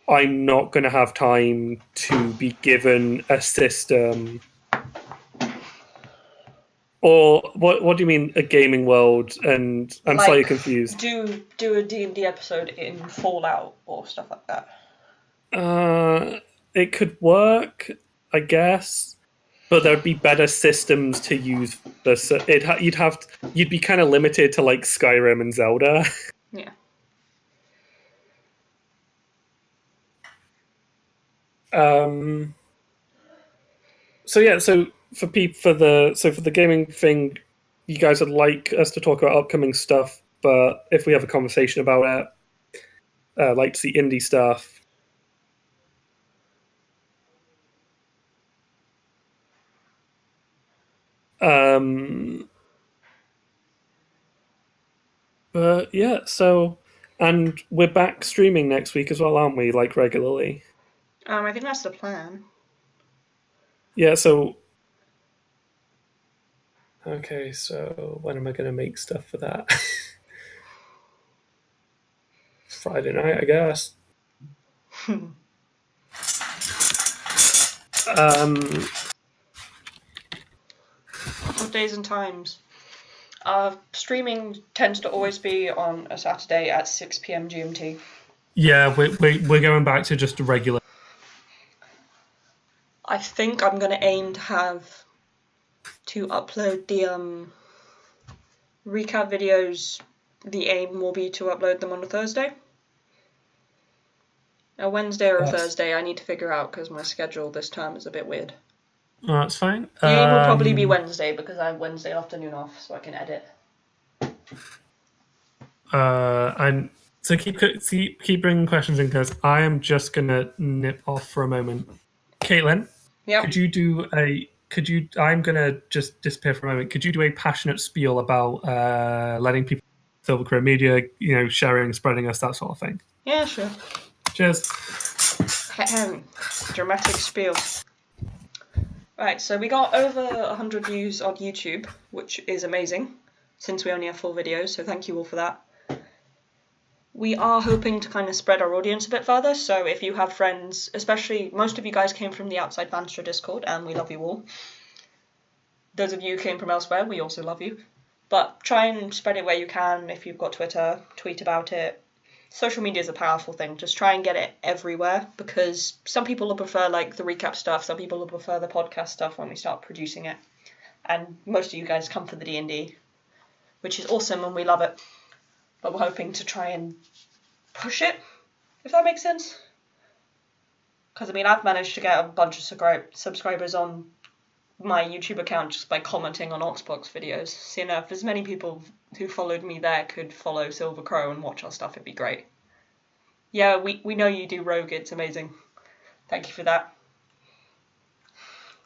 I'm not going to have time to be given a system. Or what do you mean, a gaming world? And I'm like, slightly confused. Do a D&D episode in Fallout or stuff like that. It could work, I guess, but there would be better systems to use. You'd be kind of limited to like Skyrim and Zelda. Yeah. So for the gaming thing, you guys would like us to talk about upcoming stuff, but if we have a conversation about it, like to see indie stuff. But yeah, and we're back streaming next week as well, aren't we? Like regularly. I think that's the plan. Yeah. So. Okay, so when am I going to make stuff for that? Friday night, I guess. What days and times? Streaming tends to always be on a Saturday at 6 p.m. GMT. Yeah, we're going back to just a regular. I think I'm going to aim to upload the recap videos. The aim will be to upload them on a Thursday. A Wednesday or a Thursday, I need to figure out because my schedule this term is a bit weird. Oh, that's fine. The aim will probably be Wednesday because I have Wednesday afternoon off, so I can edit. So keep bringing questions in because I am just gonna nip off for a moment. Caitlin, yeah. I'm gonna just disappear for a moment. Could you do a passionate spiel about letting people SilverCrowMedia, sharing, spreading us, that sort of thing? Yeah, sure. Cheers. Dramatic spiel. Right, so we got over 100 views on YouTube, which is amazing, since we only have 4 videos, so thank you all for that. We are hoping to kind of spread our audience a bit further, so if you have friends, especially most of you guys came from the Outside Vanstra Discord, and we love you all. Those of you who came from elsewhere, we also love you. But try and spread it where you can. If you've got Twitter, tweet about it. Social media is a powerful thing. Just try and get it everywhere, because some people will prefer like the recap stuff, some people will prefer the podcast stuff when we start producing it. And most of you guys come for the D&D, which is awesome and we love it. But we're hoping to try and push it, if that makes sense. Because, I've managed to get a bunch of subscribers on my YouTube account just by commenting on Oxbox videos. So, if as many people who followed me there could follow Silver Crow and watch our stuff, it'd be great. Yeah, we know you do Rogue, it's amazing. Thank you for that.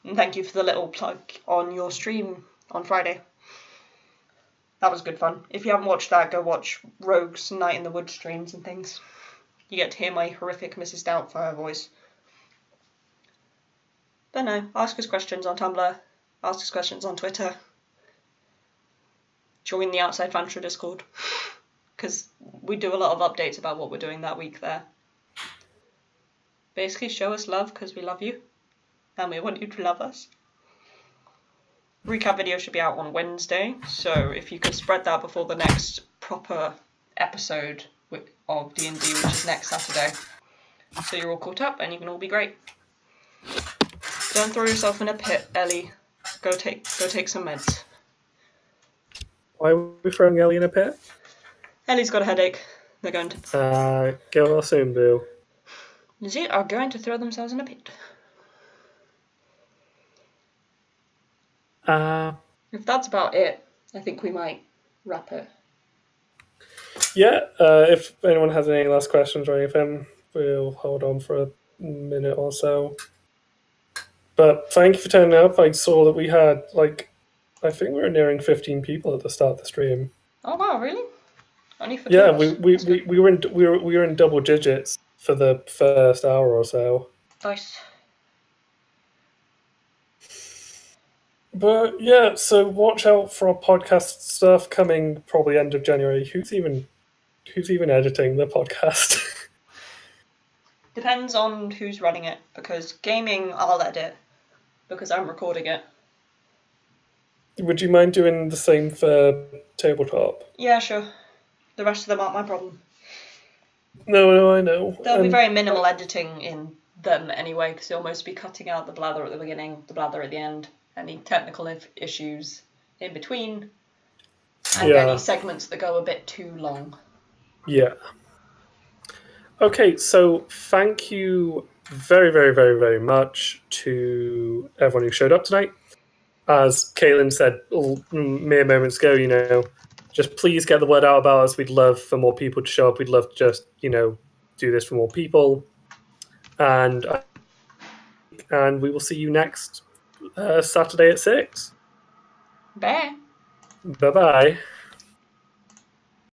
And thank you for the little plug on your stream on Friday. That was good fun. If you haven't watched that, go watch Rogue's Night in the Woods streams and things. You get to hear my horrific Mrs. Doubtfire voice. But no, ask us questions on Tumblr. Ask us questions on Twitter. Join the Outside Vanstra Discord. Because we do a lot of updates about what we're doing that week there. Basically, show us love because we love you. And we want you to love us. Recap video should be out on Wednesday, so if you could spread that before the next proper episode of D&D, which is next Saturday, so you're all caught up and you can all be great. Don't throw yourself in a pit, Ellie. Go take some meds. Why are we throwing Ellie in a pit? Ellie's got a headache. They're going to... Get well soon, Boo. They are going to throw themselves in a pit. If that's about it, I think we might wrap it. Yeah, if anyone has any last questions or anything, we'll hold on for a minute or so. But thank you for turning up. I saw that we had, I think we were nearing 15 people at the start of the stream. Oh wow, really? Only for yeah, we were in double digits for the first hour or so. Nice. But yeah, so watch out for our podcast stuff coming probably end of January. Who's even editing the podcast? Depends on who's running it, because gaming I'll edit, because I'm recording it. Would you mind doing the same for tabletop? Yeah, sure. The rest of them aren't my problem. No, I know. There'll be very minimal editing in them anyway, because you'll mostly be cutting out the blather at the beginning, the blather at the end, any technical issues in between, and any segments that go a bit too long. Yeah. Okay, so thank you very, very, very, very much to everyone who showed up tonight. As Caitlin said mere moments ago, just please get the word out about us. We'd love for more people to show up. We'd love to just, do this for more people. And we will see you next Saturday at 6. Bye. Bye-bye.